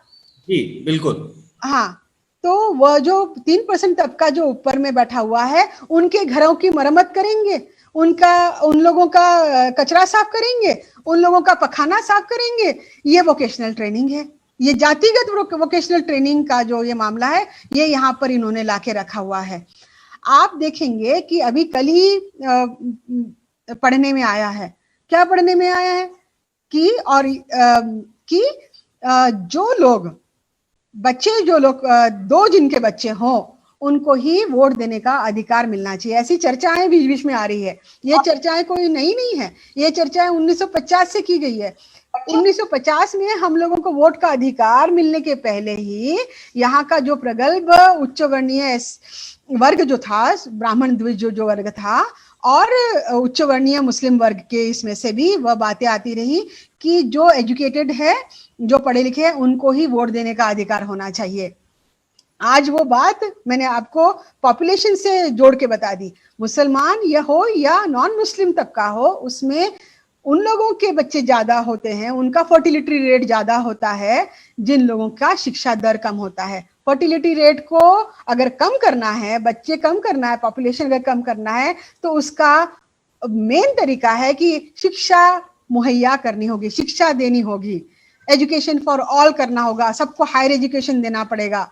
जी बिल्कुल। हाँ, तो वह जो 3% तबका जो ऊपर में बैठा हुआ है, उनके घरों की मरम्मत करेंगे, उन लोगों का कचरा साफ करेंगे, उन लोगों का पखाना साफ करेंगे। ये वोकेशनल ट्रेनिंग है। ये जातिगत वोकेशनल ट्रेनिंग का जो ये मामला है, ये यहाँ पर इन्होंने लाके रखा हुआ है। आप देखेंगे कि अभी कल ही पढ़ने में आया है, क्या पढ़ने में आया है कि जो लोग दो जिनके बच्चे हों उनको ही वोट देने का अधिकार मिलना चाहिए। ऐसी चर्चाएं बीच बीच में आ रही है। ये चर्चाएं कोई नई नहीं है, ये चर्चाएं 1950 से की गई है। 1950 में हम लोगों को वोट का अधिकार मिलने के पहले ही यहाँ का जो प्रगल्भ उच्च वर्णीय वर्ग जो था, ब्राह्मण द्विज जो वर्ग था, और उच्च वर्णीय मुस्लिम वर्ग के इसमें से भी वह बातें आती रही कि जो एजुकेटेड है, जो पढ़े लिखे हैं, उनको ही वोट देने का अधिकार होना चाहिए। आज वो बात मैंने आपको पॉपुलेशन से जोड़ के बता दी। मुसलमान या हो या नॉन मुस्लिम तबका हो, उसमें उन लोगों के बच्चे ज्यादा होते हैं, उनका फर्टिलिटी रेट ज्यादा होता है जिन लोगों का शिक्षा दर कम होता है। फर्टिलिटी रेट को अगर कम करना है, बच्चे कम करना है, पॉपुलेशन अगर कम करना है, तो उसका मेन तरीका है कि शिक्षा मुहैया करनी होगी, शिक्षा देनी होगी, एजुकेशन फॉर ऑल करना होगा, सबको हायर एजुकेशन देना पड़ेगा।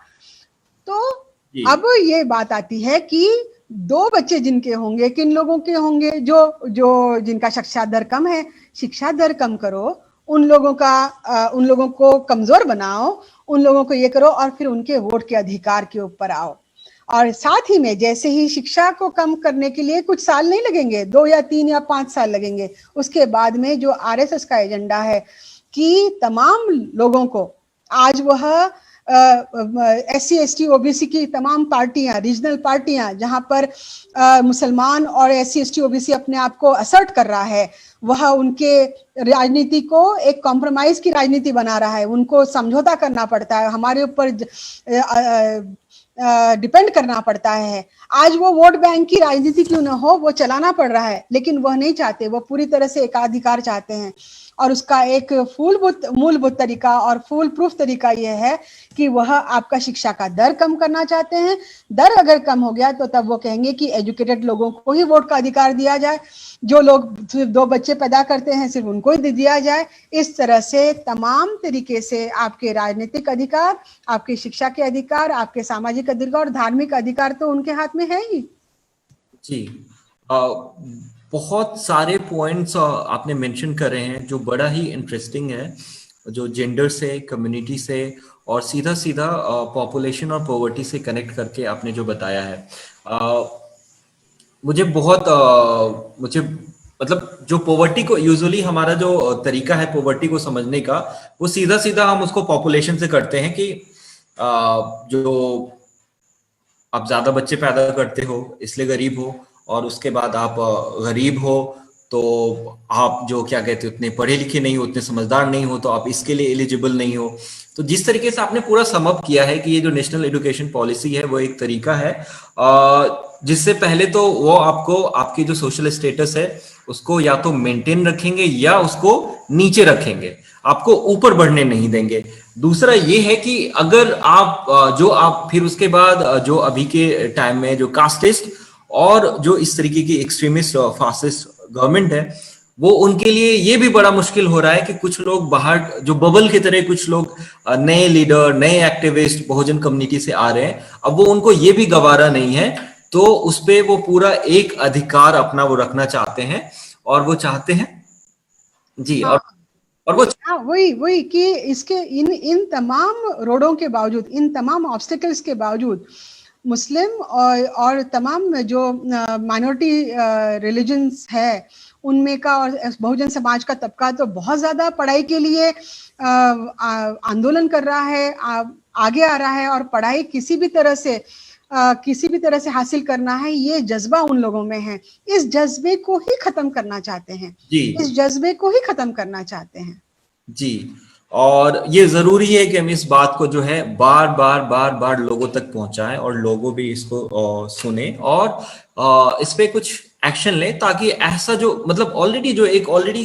तो अब ये बात आती है कि दो बच्चे जिनके होंगे, किन लोगों के होंगे? जो जिनका शिक्षा दर कम है। शिक्षा दर कम करो, उन लोगों को कमजोर बनाओ, उन लोगों को ये करो और फिर उनके वोट के अधिकार के ऊपर आओ। और साथ ही में जैसे ही शिक्षा को कम करने के लिए कुछ साल नहीं लगेंगे, 2 या 3 या 5 साल लगेंगे, उसके बाद में जो RSS का एजेंडा है कि तमाम लोगों को आज वह SC ST OBC की तमाम पार्टियां, रीजनल पार्टियां, जहां पर मुसलमान और SC ST OBC अपने आप को असर्ट कर रहा है, वह उनके राजनीति को एक कॉम्प्रोमाइज की राजनीति बना रहा है। उनको समझौता करना पड़ता है, हमारे ऊपर डिपेंड करना पड़ता है। आज वो वोट बैंक की राजनीति क्यों ना हो, वो चलाना पड़ रहा है, लेकिन वह नहीं चाहते, वो पूरी तरह से एकाधिकार चाहते हैं। और उसका एक मूलभूत तरीका और फुल प्रूफ तरीका यह है कि वह आपका शिक्षा का दर कम करना चाहते हैं। दर अगर कम हो गया तो तब वो कहेंगे कि एजुकेटेड लोगों को ही वोट का अधिकार दिया जाए, जो लोग सिर्फ 2 बच्चे पैदा करते हैं सिर्फ उनको ही दिया जाए। इस तरह से तमाम तरीके से आपके राजनीतिक अधिकार, आपकी शिक्षा के अधिकार, आपके सामाजिक अधिकार और धार्मिक अधिकार तो उनके हाथ में है ही। जी, बहुत सारे पॉइंट्स आपने मेंशन कर रहे हैं जो बड़ा ही इंटरेस्टिंग है, जो जेंडर से, कम्युनिटी से और सीधा सीधा पॉपुलेशन और पॉवर्टी से कनेक्ट करके आपने जो बताया है। मुझे मतलब जो पॉवर्टी को यूजुअली हमारा जो तरीका है पॉवर्टी को समझने का, वो सीधा सीधा हम उसको पॉपुलेशन से करते हैं कि जो आप ज्यादा बच्चे पैदा करते हो इसलिए गरीब हो, और उसके बाद आप गरीब हो तो आप जो क्या कहते हो उतने पढ़े लिखे नहीं हो, उतने समझदार नहीं हो, तो आप इसके लिए एलिजिबल नहीं हो। तो जिस तरीके से आपने पूरा सम अप किया है कि ये जो नेशनल एजुकेशन पॉलिसी है वो एक तरीका है जिससे पहले तो वो आपको आपकी जो सोशल स्टेटस है उसको या तो मेंटेन रखेंगे या उसको नीचे रखेंगे, आपको ऊपर बढ़ने नहीं देंगे। दूसरा ये है कि अगर आप फिर उसके बाद जो अभी के टाइम में जो कास्टिस्ट और जो इस तरीके की एक्सट्रीमिस्ट फासिस्ट गवर्नमेंट है, वो उनके लिए ये भी बड़ा मुश्किल हो रहा है कि कुछ लोग बाहर जो बबल की तरह कुछ लोग नए लीडर, नए एक्टिविस्ट बहुजन कम्युनिटी से आ रहे हैं, अब वो उनको ये भी गवारा नहीं है, तो उस पे वो पूरा एक अधिकार अपना वो रखना चाहते हैं और वो चाहते हैं जी। और वो वही कि इसके इन तमाम रोडों के बावजूद, इन तमाम ऑब्स्टिकल्स के बावजूद मुस्लिम और तमाम जो माइनॉरिटी रिलीजन्स है उनमें का और बहुजन समाज का तबका तो बहुत ज्यादा पढ़ाई के लिए आंदोलन कर रहा है, आगे आ रहा है, और पढ़ाई किसी भी तरह से हासिल करना है, ये जज्बा उन लोगों में है। इस जज्बे को ही खत्म करना चाहते हैं इस जज्बे को ही खत्म करना चाहते हैं जी। और ये जरूरी है कि हम इस बात को जो है बार बार लोगों तक पहुंचाएं और लोगों भी इसको सुने और इस पे कुछ एक्शन ले, ताकि ऐसा जो मतलब ऑलरेडी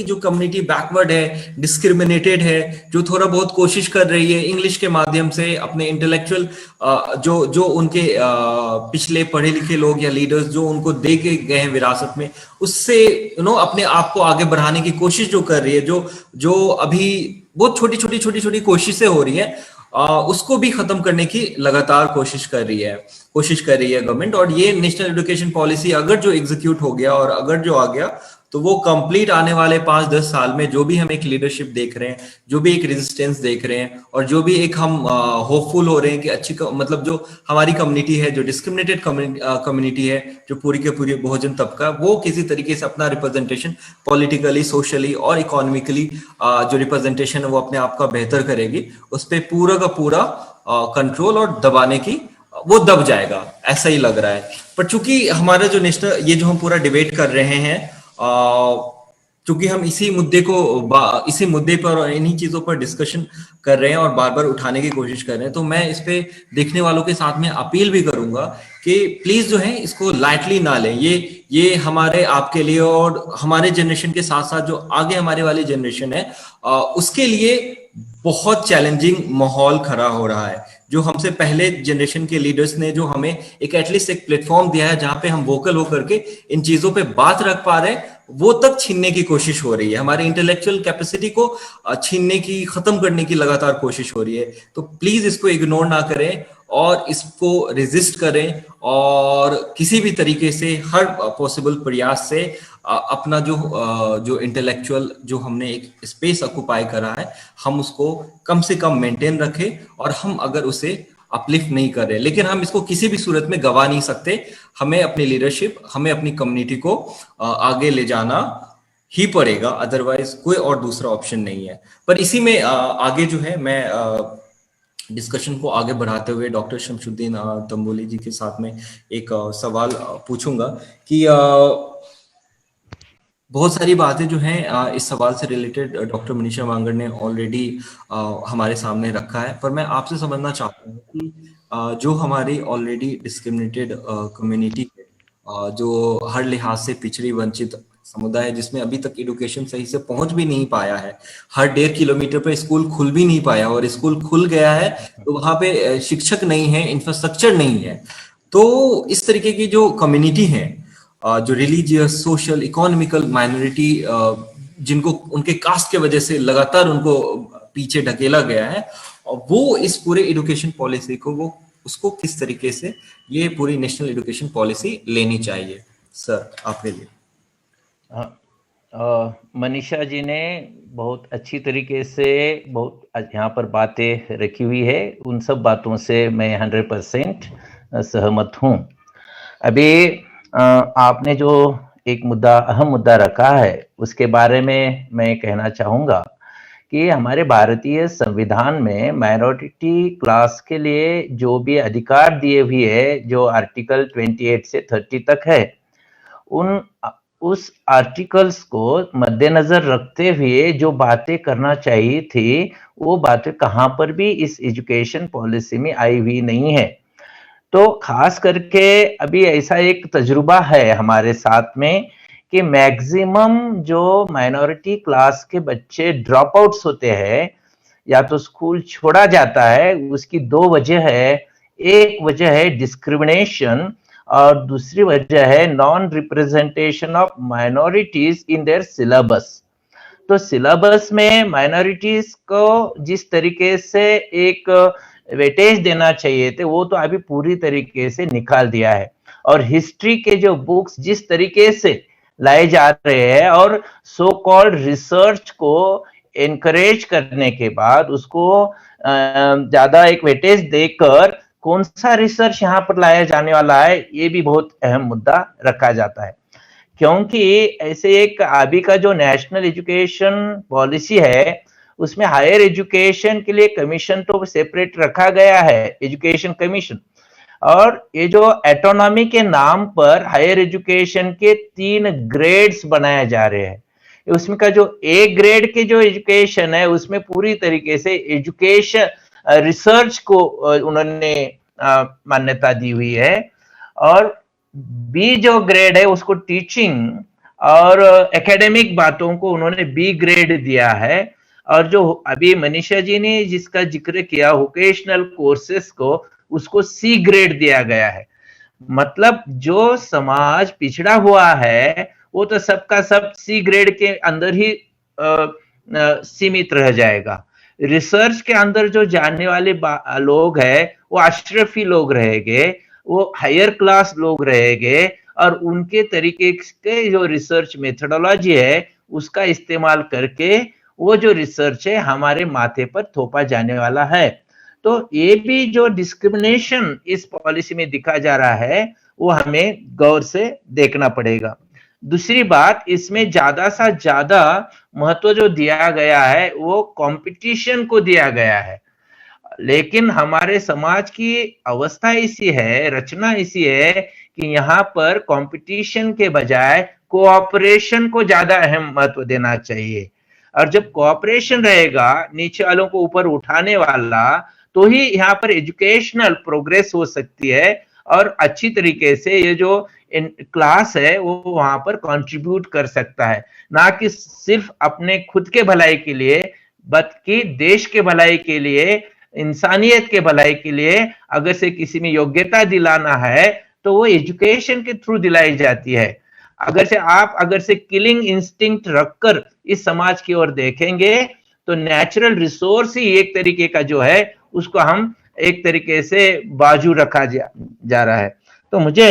जो कम्युनिटी बैकवर्ड है, डिस्क्रिमिनेटेड है, जो थोड़ा बहुत कोशिश कर रही है इंग्लिश के माध्यम से अपने इंटेलेक्चुअल जो उनके पिछले पढ़े लिखे लोग या लीडर्स जो उनको दे के गए हैं विरासत में, उससे अपने आप को आगे बढ़ाने की कोशिश जो कर रही है, जो अभी बहुत छोटी कोशिशें हो रही है, उसको भी खत्म करने की लगातार कोशिश कर रही है गवर्नमेंट। और ये नेशनल एजुकेशन पॉलिसी अगर जो एग्जीक्यूट हो गया और अगर जो आ गया, तो वो कंप्लीट आने वाले 5-10 साल में जो भी हम एक लीडरशिप देख रहे हैं, जो भी एक रेजिस्टेंस देख रहे हैं, और जो भी एक हम होपफुल हो रहे हैं कि अच्छी मतलब जो हमारी कम्युनिटी है, जो डिस्क्रिमिनेटेड कम्युनिटी है, जो पूरी के पूरी बहुजन तबका, वो किसी तरीके से अपना रिप्रेजेंटेशन पॉलिटिकली, सोशली और इकोनॉमिकली जो रिप्रेजेंटेशन है वो अपने आप का बेहतर करेगी, उस पर पूरा का पूरा कंट्रोल और दबाने की वो दब जाएगा, ऐसा ही लग रहा है। पर चूंकि हमारा जो नेशनल ये जो हम पूरा डिबेट कर रहे हैं, चूंकि हम इसी मुद्दे पर और इन्हीं चीजों पर डिस्कशन कर रहे हैं और बार बार उठाने की कोशिश कर रहे हैं, तो मैं इस पे देखने वालों के साथ में अपील भी करूंगा कि प्लीज जो है इसको लाइटली ना लें। ये हमारे आपके लिए और हमारे जनरेशन के साथ साथ जो आगे हमारे वाली जनरेशन है, उसके लिए बहुत चैलेंजिंग माहौल खड़ा हो रहा है। जो हमसे पहले जनरेशन के लीडर्स ने जो हमें एटलीस्ट एक प्लेटफॉर्म दिया है जहां पे हम वोकल होकर के इन चीजों पे बात रख पा रहे हैं, वो तक छीनने की कोशिश हो रही है। हमारे इंटेलेक्चुअल कैपेसिटी को छीनने की, खत्म करने की लगातार कोशिश हो रही है। तो प्लीज इसको इग्नोर ना करें और इसको रेजिस्ट करें, और किसी भी तरीके से हर पॉसिबल प्रयास से अपना जो इंटेलेक्चुअल जो हमने एक स्पेस ऑक्युपाई करा है, हम उसको कम से कम मेंटेन रखें। और हम अगर उसे अपलिफ्ट नहीं कर रहे, लेकिन हम इसको किसी भी सूरत में गवा नहीं सकते। हमें अपनी लीडरशिप, हमें अपनी कम्युनिटी को आगे ले जाना ही पड़ेगा, अदरवाइज कोई और दूसरा ऑप्शन नहीं है। पर इसी में आगे जो है मैं डिस्कशन को आगे बढ़ाते हुए डॉक्टर शमशुद्दीन तंबोली जी के साथ में एक सवाल पूछूंगा कि बहुत सारी बातें जो हैं इस सवाल से रिलेटेड डॉक्टर मनीषा वांगड़ ने ऑलरेडी हमारे सामने रखा है, पर मैं आपसे समझना चाहता हूँ कि जो हमारी ऑलरेडी डिस्क्रिमिनेटेड कम्युनिटी है, जो हर लिहाज से पिछड़ी वंचित समुदाय है, जिसमें अभी तक एजुकेशन सही से पहुंच भी नहीं पाया है, हर 1.5 किलोमीटर पे स्कूल खुल भी नहीं पाया, और स्कूल खुल गया है तो वहां पे शिक्षक नहीं है, इंफ्रास्ट्रक्चर नहीं है। तो इस तरीके की जो कम्युनिटी है, जो रिलीजियस, सोशल, इकोनॉमिकल माइनॉरिटी, जिनको उनके कास्ट के वजह से लगातार उनको पीछे ढकेला गया है, और वो इस पूरे एजुकेशन पॉलिसी को, वो उसको किस तरीके से ये पूरी नेशनल एजुकेशन पॉलिसी लेनी चाहिए, सर आपके लिए। मनीषा जी ने बहुत अच्छी तरीके से बहुत यहाँ पर बातें रखी हुई है, उन सब बातों से मैं 100% सहमत हूँ। अभी आपने जो एक मुद्दा, अहम मुद्दा रखा है, उसके बारे में मैं कहना चाहूँगा कि हमारे भारतीय संविधान में माइनॉरिटी क्लास के लिए जो भी अधिकार दिए हुए है, जो आर्टिकल 28 से 30 तक है, उस आर्टिकल्स को मद्देनजर रखते हुए जो बातें करना चाहिए थी, वो बातें कहाँ पर भी इस एजुकेशन पॉलिसी में आई हुई नहीं है। तो खास करके अभी ऐसा एक तजुर्बा है हमारे साथ में कि मैक्सिमम जो माइनॉरिटी क्लास के बच्चे ड्रॉप आउट्स होते हैं या तो स्कूल छोड़ा जाता है, उसकी 2 वजह है। एक वजह है डिस्क्रिमिनेशन और दूसरी वजह है non representation of minorities in their syllabus. तो सिलेबस में माइनॉरिटीज को जिस तरीके से एक वेटेज देना चाहिए थे, वो तो अभी पूरी तरीके से निकाल दिया है। और हिस्ट्री के जो बुक्स जिस तरीके से लाए जा रहे हैं और सो कॉल्ड रिसर्च को एनकरेज करने के बाद उसको ज्यादा एक वेटेज देकर कौन सा रिसर्च यहाँ पर लाया जाने वाला है, ये भी बहुत अहम मुद्दा रखा जाता है। क्योंकि ऐसे एक अभी का जो नेशनल एजुकेशन पॉलिसी है, उसमें हायर एजुकेशन के लिए कमीशन तो सेपरेट रखा गया है, एजुकेशन कमीशन, और ये जो ऑटोनॉमी के नाम पर हायर एजुकेशन के 3 ग्रेड्स बनाए जा रहे हैं। उसमें का जो ए ग्रेड के जो एजुकेशन है, उसमें पूरी तरीके से एजुकेशन रिसर्च को उन्होंने मान्यता दी हुई है, और बी जो ग्रेड है उसको टीचिंग और एकेडमिक बातों को उन्होंने बी ग्रेड दिया है। और जो अभी मनीषा जी ने जिसका जिक्र किया वोकेशनल कोर्सेस को, उसको सी ग्रेड दिया गया है। मतलब जो समाज पिछड़ा हुआ है वो तो सबका सब सी ग्रेड के अंदर ही सीमित रह जाएगा। रिसर्च के अंदर जो जाने वाले लोग हैं वो अशरफी लोग रहेंगे, वो हायर क्लास लोग रहेंगे, और उनके तरीके के जो रिसर्च मेथोडोलॉजी है उसका इस्तेमाल करके वो जो रिसर्च है हमारे माथे पर थोपा जाने वाला है। तो ये भी जो डिस्क्रिमिनेशन इस पॉलिसी में दिखा जा रहा है वो हमें गौर से देखना पड़ेगा। दूसरी बात, इसमें ज्यादा से ज्यादा महत्व जो दिया गया है वो कंपटीशन को दिया गया है, लेकिन हमारे समाज की अवस्था ऐसी है, रचना ऐसी है कि यहाँ पर कंपटीशन के बजाय कोऑपरेशन को ज्यादा अहम महत्व देना चाहिए। और जब कोऑपरेशन रहेगा नीचे वालों को ऊपर उठाने वाला, तो ही यहाँ पर एजुकेशनल प्रोग्रेस हो सकती है, और अच्छी तरीके से ये जो क्लास है वो वहां पर कंट्रीब्यूट कर सकता है, ना कि सिर्फ अपने खुद के भलाई के लिए, बल्कि देश के भलाई के लिए, इंसानियत के भलाई के लिए अगर से किसी में योग्यता दिलाना है तो वो एजुकेशन के थ्रू दिलाई जाती है। अगर से किलिंग इंस्टिंक्ट रखकर इस समाज की ओर देखेंगे तो नेचुरल रिसोर्स ही एक तरीके का जो है उसको हम एक तरीके से बाजू रखा जा रहा है। तो मुझे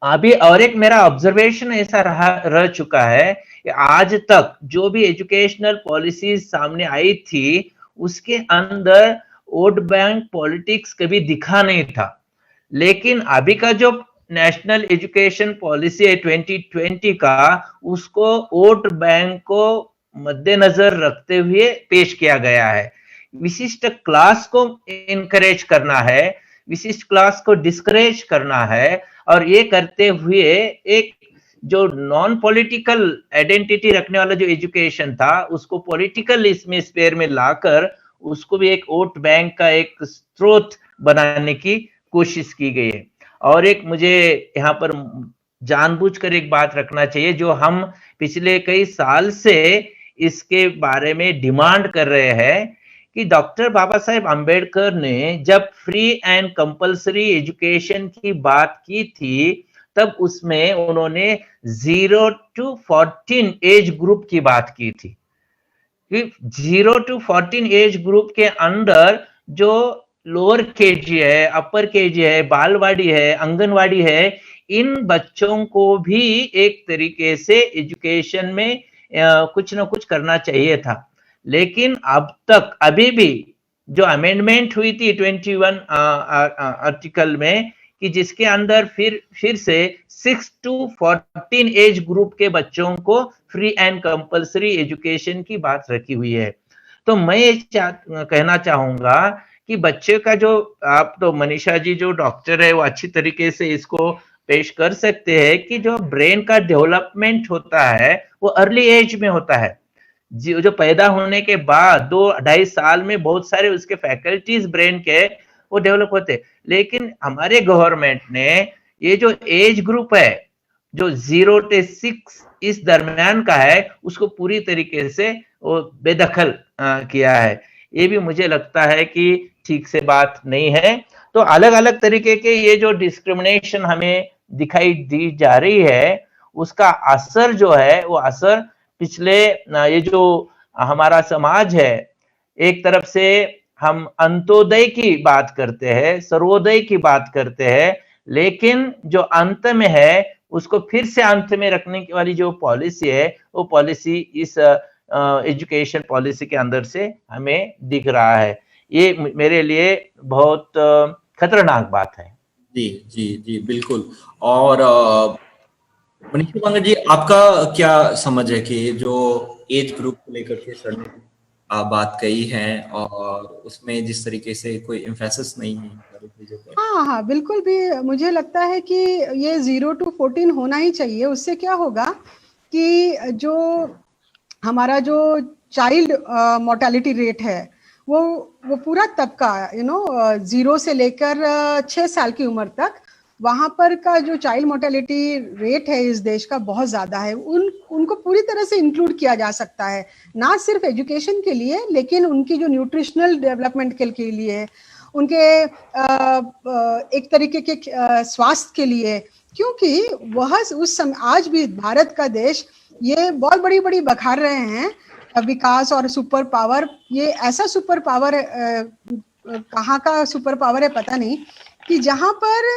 अभी और एक मेरा ऑब्जर्वेशन ऐसा रह चुका है कि आज तक जो भी एजुकेशनल पॉलिसी सामने आई थी उसके अंदर वोट बैंक पॉलिटिक्स कभी दिखा नहीं था, लेकिन अभी का जो नेशनल एजुकेशन पॉलिसी है 2020 का, उसको वोट बैंक को मद्देनजर रखते हुए पेश किया गया है। विशिष्ट क्लास को इनकरेज करना है, विशिष्ट क्लास को डिस्करेज करना है, और ये करते हुए एक जो नॉन पॉलिटिकल आइडेंटिटी रखने वाला जो एजुकेशन था उसको पॉलिटिकल इसमें स्पेयर में लाकर उसको भी एक वोट बैंक का एक स्रोत बनाने की कोशिश की गई है। और एक मुझे यहाँ पर जानबूझकर एक बात रखना चाहिए, जो हम पिछले कई साल से इसके बारे में डिमांड कर रहे हैं कि डॉक्टर बाबा साहेब आम्बेडकर ने जब फ्री एंड कंपल्सरी एजुकेशन की बात की थी तब उसमें उन्होंने 0 to 14 एज ग्रुप की बात की थी। 0 to 14 एज ग्रुप के अंदर जो लोअर केजी है, अपर केजी है, बालवाड़ी है, आंगनवाड़ी है, इन बच्चों को भी एक तरीके से एजुकेशन में कुछ ना कुछ करना चाहिए था। लेकिन अब तक अभी भी जो अमेंडमेंट हुई थी 21 आर्टिकल में कि जिसके अंदर फिर से 6 to 14 एज ग्रुप के बच्चों को फ्री एंड कंपल्सरी एजुकेशन की बात रखी हुई है। तो मैं ये कहना चाहूंगा कि बच्चे का जो, आप तो मनीषा जी जो डॉक्टर है वो अच्छी तरीके से इसको पेश कर सकते हैं कि जो ब्रेन का डेवलपमेंट होता है वो अर्ली एज में होता है। जो पैदा होने के बाद 2-2.5 साल में बहुत सारे उसके फैकल्टीज ब्रेन के वो डेवलप होते। लेकिन हमारे गवर्नमेंट ने ये जो एज ग्रुप है जो 0 से 6 इस दरमियान का है उसको पूरी तरीके से वो बेदखल किया है। ये भी मुझे लगता है कि ठीक से बात नहीं है। तो अलग अलग तरीके के ये जो डिस्क्रिमिनेशन हमें दिखाई दी जा रही है उसका असर जो है वो असर पिछले ये जो हमारा समाज है, एक तरफ से हम अंत्योदय की बात करते हैं, सर्वोदय की बात करते हैं, लेकिन जो अंत में है उसको फिर से अंत में रखने वाली जो पॉलिसी है वो पॉलिसी इस एजुकेशन पॉलिसी के अंदर से हमें दिख रहा है। ये मेरे लिए बहुत खतरनाक बात है। जी जी जी बिल्कुल। और मनीषा बांगर जी, आपका क्या समझ है कि जो एज ग्रुप को लेकर के सर ने बात कही है और उसमें जिस तरीके से कोई एम्फेसिस नहीं है? हाँ हाँ बिल्कुल भी मुझे लगता है कि ये 0 to 14 होना ही चाहिए। उससे क्या होगा कि जो हमारा जो चाइल्ड मोर्टेलिटी रेट है वो पूरा तबका 0 से लेकर 6 साल की उम्र तक वहां पर का जो चाइल्ड मोर्टेलिटी रेट है इस देश का बहुत ज्यादा है। उनको पूरी तरह से इंक्लूड किया जा सकता है, ना सिर्फ एजुकेशन के लिए लेकिन उनकी जो न्यूट्रिशनल डेवलपमेंट के लिए, उनके एक तरीके के स्वास्थ्य के लिए, क्योंकि वह उस समय आज भी भारत का देश ये बहुत बड़ी बड़ी बखार रहे हैं विकास और सुपर पावर। ये ऐसा सुपर पावर कहाँ का सुपर पावर है पता नहीं, कि जहां पर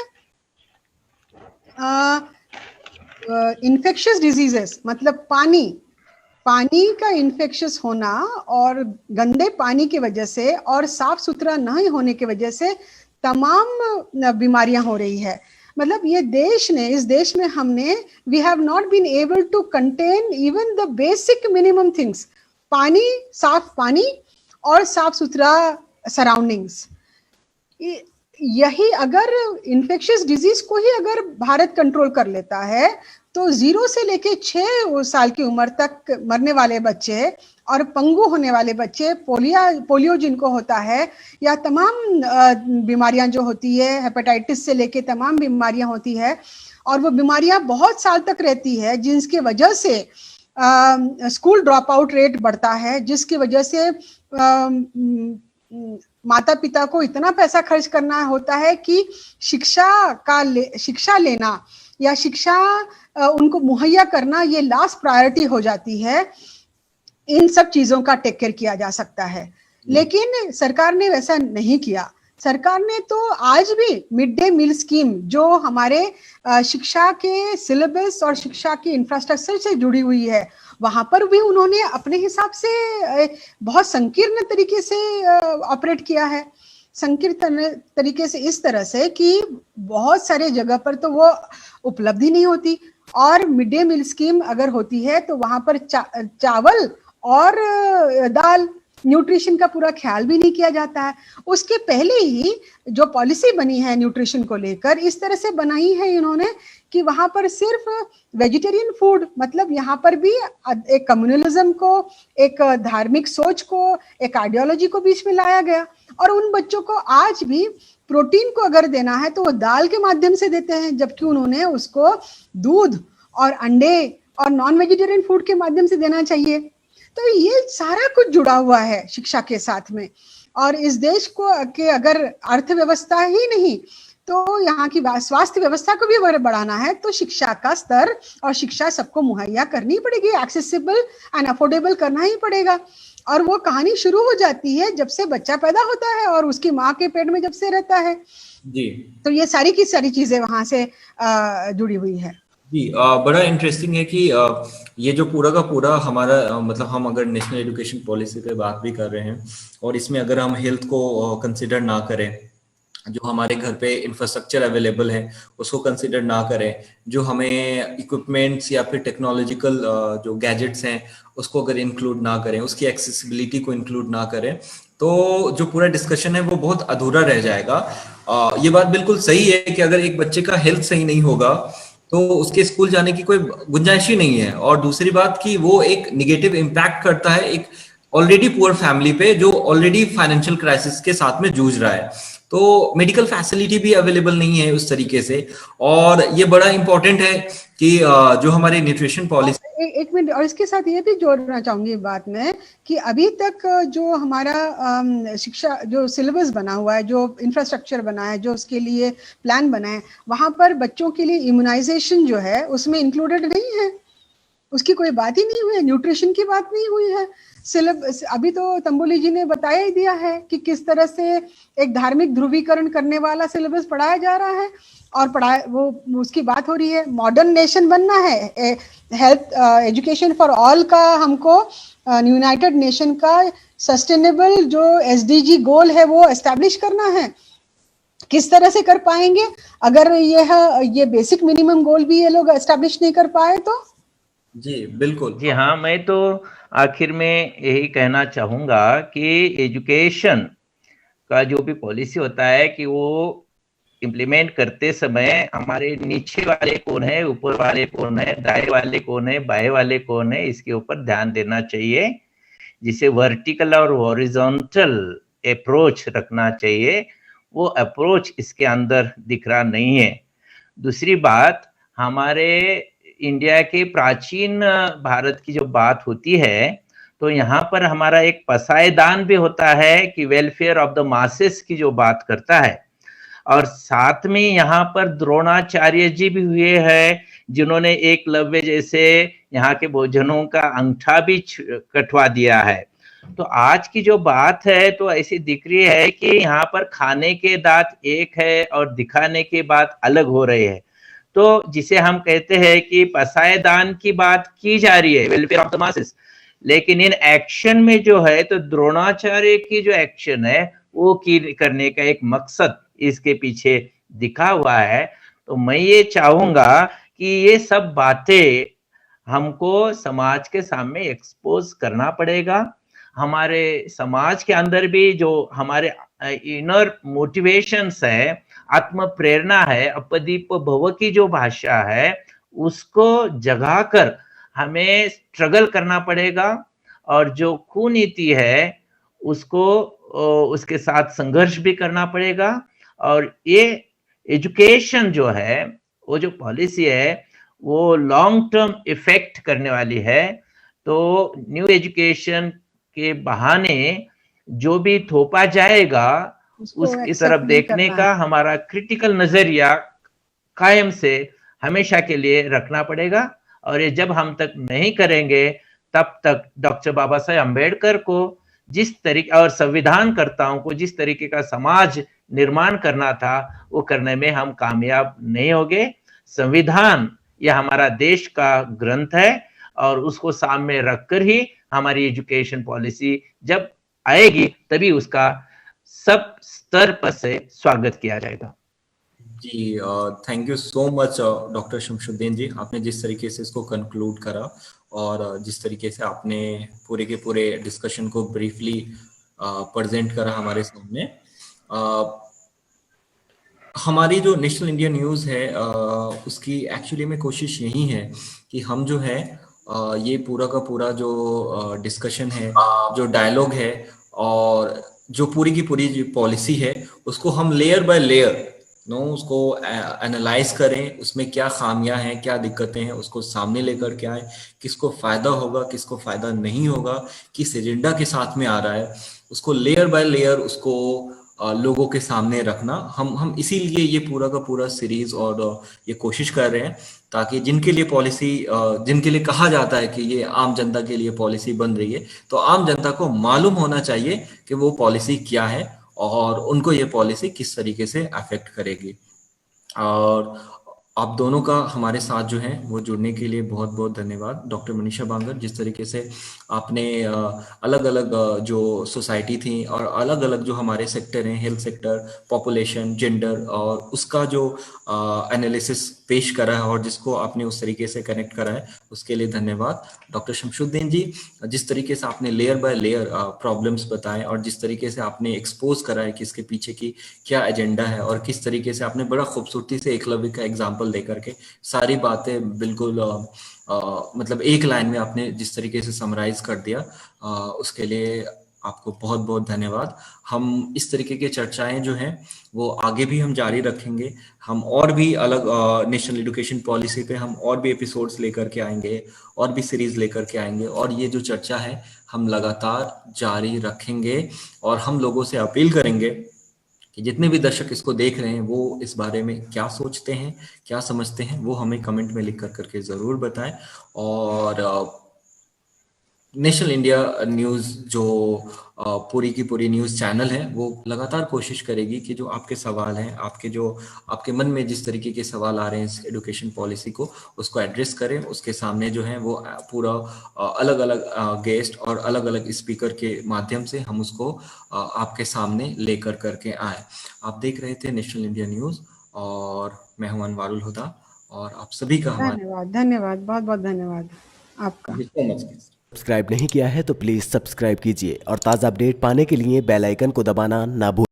इन्फेक्शियस डिजीजेस मतलब पानी का इन्फेक्शियस होना और गंदे पानी की वजह से और साफ सुथरा नहीं होने की वजह से तमाम बीमारियां हो रही है। मतलब इस देश में हमने we have not been able to contain even the basic minimum things, साफ पानी और साफ सुथरा सराउंडिंग्स। यही अगर इन्फेक्शियस डिजीज को ही अगर भारत कंट्रोल कर लेता है तो 0 से लेके 6 साल की उम्र तक मरने वाले बच्चे और पंगु होने वाले बच्चे, पोलियो जिनको होता है या तमाम बीमारियां जो होती है, हेपेटाइटिस से लेके तमाम बीमारियां होती है और वो बीमारियां बहुत साल तक रहती है, जिसकी वजह से स्कूल ड्रॉप आउट रेट बढ़ता है, जिसकी वजह से माता पिता को इतना पैसा खर्च करना होता है कि शिक्षा लेना या शिक्षा उनको मुहैया करना ये लास्ट प्रायोरिटी हो जाती है। इन सब चीजों का टेक केयर किया जा सकता है, लेकिन सरकार ने वैसा नहीं किया। सरकार ने तो आज भी मिड डे मील स्कीम जो हमारे शिक्षा के सिलेबस और शिक्षा की इंफ्रास्ट्रक्चर से जुड़ी हुई है, वहां पर भी उन्होंने अपने हिसाब से बहुत संकीर्ण तरीके से ऑपरेट किया है। संकीर्ण तरीके से इस तरह से कि बहुत सारे जगह पर तो वो उपलब्धि नहीं होती, और मिड डे मील स्कीम अगर होती है तो वहां पर चावल और दाल न्यूट्रिशन का पूरा ख्याल भी नहीं किया जाता है। उसके पहले ही जो पॉलिसी बनी है न्यूट्रिशन को लेकर, इस तरह से बनाई है इन्होंने कि वहां पर सिर्फ वेजिटेरियन फूड, मतलब यहाँ पर भी एक कम्युनलिज्म को, एक धार्मिक सोच को, एक आइडियोलॉजी को बीच में लाया गया। और उन बच्चों को आज भी प्रोटीन को अगर देना है तो वो दाल के माध्यम से देते हैं, जबकि उन्होंने उसको दूध और अंडे और नॉन वेजिटेरियन फूड के माध्यम से देना चाहिए। तो ये सारा कुछ जुड़ा हुआ है शिक्षा के साथ में। और इस देश को के अगर अर्थव्यवस्था ही नहीं तो यहाँ की स्वास्थ्य व्यवस्था को भी अगर बढ़ाना है तो शिक्षा का स्तर और शिक्षा सबको मुहैया करनी पड़ेगी, एक्सेसिबल एंड अफोर्डेबल करना ही पड़ेगा। और वो कहानी शुरू हो जाती है जब से बच्चा पैदा होता है और उसकी माँ के पेट में जब से रहता है जी। तो ये सारी की सारी चीजें वहां से जुड़ी हुई है। जी, बड़ा इंटरेस्टिंग है कि ये जो पूरा का पूरा हमारा मतलब हम अगर नेशनल एजुकेशन पॉलिसी पे बात भी कर रहे हैं और इसमें अगर हम हेल्थ को कंसिडर ना करें, जो हमारे घर पे इंफ्रास्ट्रक्चर अवेलेबल है उसको कंसिडर ना करें, जो हमें इक्विपमेंट्स या फिर टेक्नोलॉजिकल जो गैजेट्स हैं उसको अगर इंक्लूड ना करें, उसकी एक्सेसिबिलिटी को इंक्लूड ना करें, तो जो पूरा डिस्कशन है वो बहुत अधूरा रह जाएगा। ये बात बिल्कुल सही है कि अगर एक बच्चे का हेल्थ सही नहीं होगा तो उसके स्कूल जाने की कोई गुंजाइश ही नहीं है। और दूसरी बात कि वो एक निगेटिव इम्पैक्ट करता है एक ऑलरेडी पुअर फैमिली पे जो ऑलरेडी फाइनेंशियल क्राइसिस के साथ में जूझ रहा है। तो मेडिकल फैसिलिटी भी अवेलेबल नहीं है उस तरीके से। और ये बड़ा इंपॉर्टेंट है कि जो हमारी न्यूट्रिशन पॉलिसी, एक मिनट, और इसके साथ ये भी जोड़ना चाहूंगी बात में कि अभी तक जो हमारा शिक्षा जो सिलेबस बना हुआ है, जो इंफ्रास्ट्रक्चर बना है, जो उसके लिए प्लान बना है, वहां पर बच्चों के लिए इम्यूनाइजेशन जो है उसमें इंक्लूडेड नहीं है, उसकी कोई बात ही नहीं हुई है, न्यूट्रिशन की बात नहीं हुई है। सिलेबस अभी तो तंबोली जी ने बताया ही दिया है कि किस तरह से एक धार्मिक ध्रुवीकरण करने वाला सिलेबस पढ़ाया जा रहा है और वो उसकी बात हो रही है। मॉडर्न नेशन बनना है, हेल्थ एजुकेशन फॉर ऑल का हमको यूनाइटेड नेशन का सस्टेनेबल जो एसडीजी गोल है वो एस्टैब्लिश करना है। किस तरह से कर पाएंगे अगर ये बेसिक मिनिमम गोल भी ये लोग एस्टैब्लिश नहीं कर पाए तो? जी बिल्कुल। जी हाँ, मैं तो आखिर में यही कहना चाहूंगा कि एजुकेशन का जो भी पॉलिसी होता है कि वो इम्प्लीमेंट करते समय हमारे नीचे वाले कौन है, ऊपर वाले कौन है, दाएं वाले कौन है, बाएं वाले कौन है, इसके ऊपर ध्यान देना चाहिए, जिसे वर्टिकल और हॉरिजॉन्टल अप्रोच रखना चाहिए। वो अप्रोच इसके अंदर दिख रहा नहीं है। दूसरी बात, हमारे इंडिया के प्राचीन भारत की जो बात होती है तो यहाँ पर हमारा एक पसायदान भी होता है कि वेलफेयर ऑफ द मासेस की जो बात करता है। और साथ में यहाँ पर द्रोणाचार्य जी भी हुए हैं जिन्होंने एकलव्य जैसे यहाँ के भोजनों का अंगूठा भी कटवा दिया है। तो आज की जो बात है तो ऐसी दिख रही है कि यहाँ पर खाने के दांत एक है और दिखाने के बात अलग हो रहे हैं। तो जिसे हम कहते हैं कि पसायदान की बात की जा रही है, वेलफेयर ऑफ द मासेस, लेकिन इन एक्शन में जो है तो द्रोणाचार्य की जो एक्शन है वो करने का एक मकसद इसके पीछे दिखा हुआ है। तो मैं ये चाहूंगा कि ये सब बातें हमको समाज के सामने एक्सपोज करना पड़ेगा। हमारे समाज के अंदर भी जो हमारे इनर मोटिवेशंस है, आत्म प्रेरणा है, अपदीप भव की जो भाषा है उसको जगाकर हमें स्ट्रगल करना पड़ेगा। और जो कुनीति है उसको उसके साथ संघर्ष भी करना पड़ेगा। और ये एजुकेशन जो है, वो जो पॉलिसी है वो लॉन्ग टर्म इफेक्ट करने वाली है। तो न्यू एजुकेशन के बहाने जो भी थोपा जाएगा उसकी तरफ देखने का हमारा क्रिटिकल नजरिया कायम से हमेशा के लिए रखना पड़ेगा। और ये जब हम तक नहीं करेंगे तब तक डॉक्टर बाबा साहेब अम्बेडकर को जिस तरीके और संविधानकर्ताओं को जिस तरीके का समाज निर्माण करना था वो करने में हम कामयाब नहीं होंगे। संविधान यह हमारा देश का ग्रंथ है और उसको सामने रखकर ही हमारी एजुकेशन पॉलिसी जब आएगी तभी उसका सब स्तर पर से स्वागत किया जाएगा। जी thank you so much doctor Shamsuddin ji, आपने जिस तरीके से इसको कंक्लूड करा और जिस तरीके से आपने पूरे के पूरे डिस्कशन को ब्रीफली प्रेजेंट करा हमारे सामने। हमारी जो नेशनल इंडिया न्यूज़ है उसकी एक्चुअली में कोशिश यही है कि हम जो है ये पूरा का पूरा जो डिस्कशन है, जो डायलॉग है और जो पूरी की पूरी जो पॉलिसी है उसको हम लेयर बाय लेयर उसको एनालाइज करें, उसमें क्या खामियां हैं, क्या दिक्कतें हैं, उसको सामने लेकर के आए, किसको फायदा होगा, किसको फायदा नहीं होगा, किस एजेंडा के साथ में आ रहा है, उसको लेयर बाय लेयर उसको लोगों के सामने रखना। हम इसीलिए ये पूरा का पूरा सीरीज और ये कोशिश कर रहे हैं ताकि जिनके लिए पॉलिसी, जिनके लिए कहा जाता है कि ये आम जनता के लिए पॉलिसी बन रही है, तो आम जनता को मालूम होना चाहिए कि वो पॉलिसी क्या है और उनको ये पॉलिसी किस तरीके से अफेक्ट करेगी। और आप दोनों का हमारे साथ जो है वो जुड़ने के लिए बहुत बहुत धन्यवाद। डॉक्टर मनीषा बांगर, जिस तरीके से आपने अलग अलग जो सोसाइटी थी और अलग अलग जो हमारे सेक्टर हैं, हेल्थ सेक्टर, पॉपुलेशन, जेंडर, और उसका जो एनालिसिस पेश करा है और जिसको आपने उस तरीके से कनेक्ट करा है, उसके लिए धन्यवाद। डॉक्टर शमशुद्दीन जी, जिस तरीके से आपने लेयर बाय लेयर प्रॉब्लम्स बताए और जिस तरीके से आपने एक्सपोज करा है कि इसके पीछे की क्या एजेंडा है और किस तरीके से आपने बड़ा खूबसूरती से एकलव्य का एग्जाम्पल देकर के सारी बातें बिल्कुल मतलब एक लाइन में आपने जिस तरीके से समराइज कर दिया, उसके लिए आपको बहुत बहुत धन्यवाद। हम इस तरीके की चर्चाएं जो हैं वो आगे भी हम जारी रखेंगे। हम और भी अलग नेशनल एजुकेशन पॉलिसी पे हम और भी एपिसोड्स लेकर के आएंगे और भी सीरीज लेकर के आएंगे और ये जो चर्चा है हम लगातार जारी रखेंगे। और हम लोगों से अपील करेंगे कि जितने भी दर्शक इसको देख रहे हैं वो इस बारे में क्या सोचते हैं, क्या समझते हैं, वो हमें कमेंट में लिख कर करके जरूर बताएं। और नेशनल इंडिया न्यूज़ जो पूरी की पूरी न्यूज़ चैनल है वो लगातार कोशिश करेगी कि जो आपके सवाल हैं, आपके मन में जिस तरीके के सवाल आ रहे हैं इस एजुकेशन पॉलिसी को, उसको एड्रेस करें। उसके सामने जो है वो पूरा अलग अलग गेस्ट और अलग अलग स्पीकर के माध्यम से हम उसको आपके सामने लेकर करके आए। आप देख रहे थे नेशनल इंडिया न्यूज़ और मैं हूं अनवारुल हुदा और आप सभी का हमारे धन्यवाद, धन्यवाद, बहुत बहुत धन्यवाद आपका। सब्सक्राइब नहीं किया है तो प्लीज़ सब्सक्राइब कीजिए और ताज़ा अपडेट पाने के लिए बेल आइकन को दबाना ना भूलें।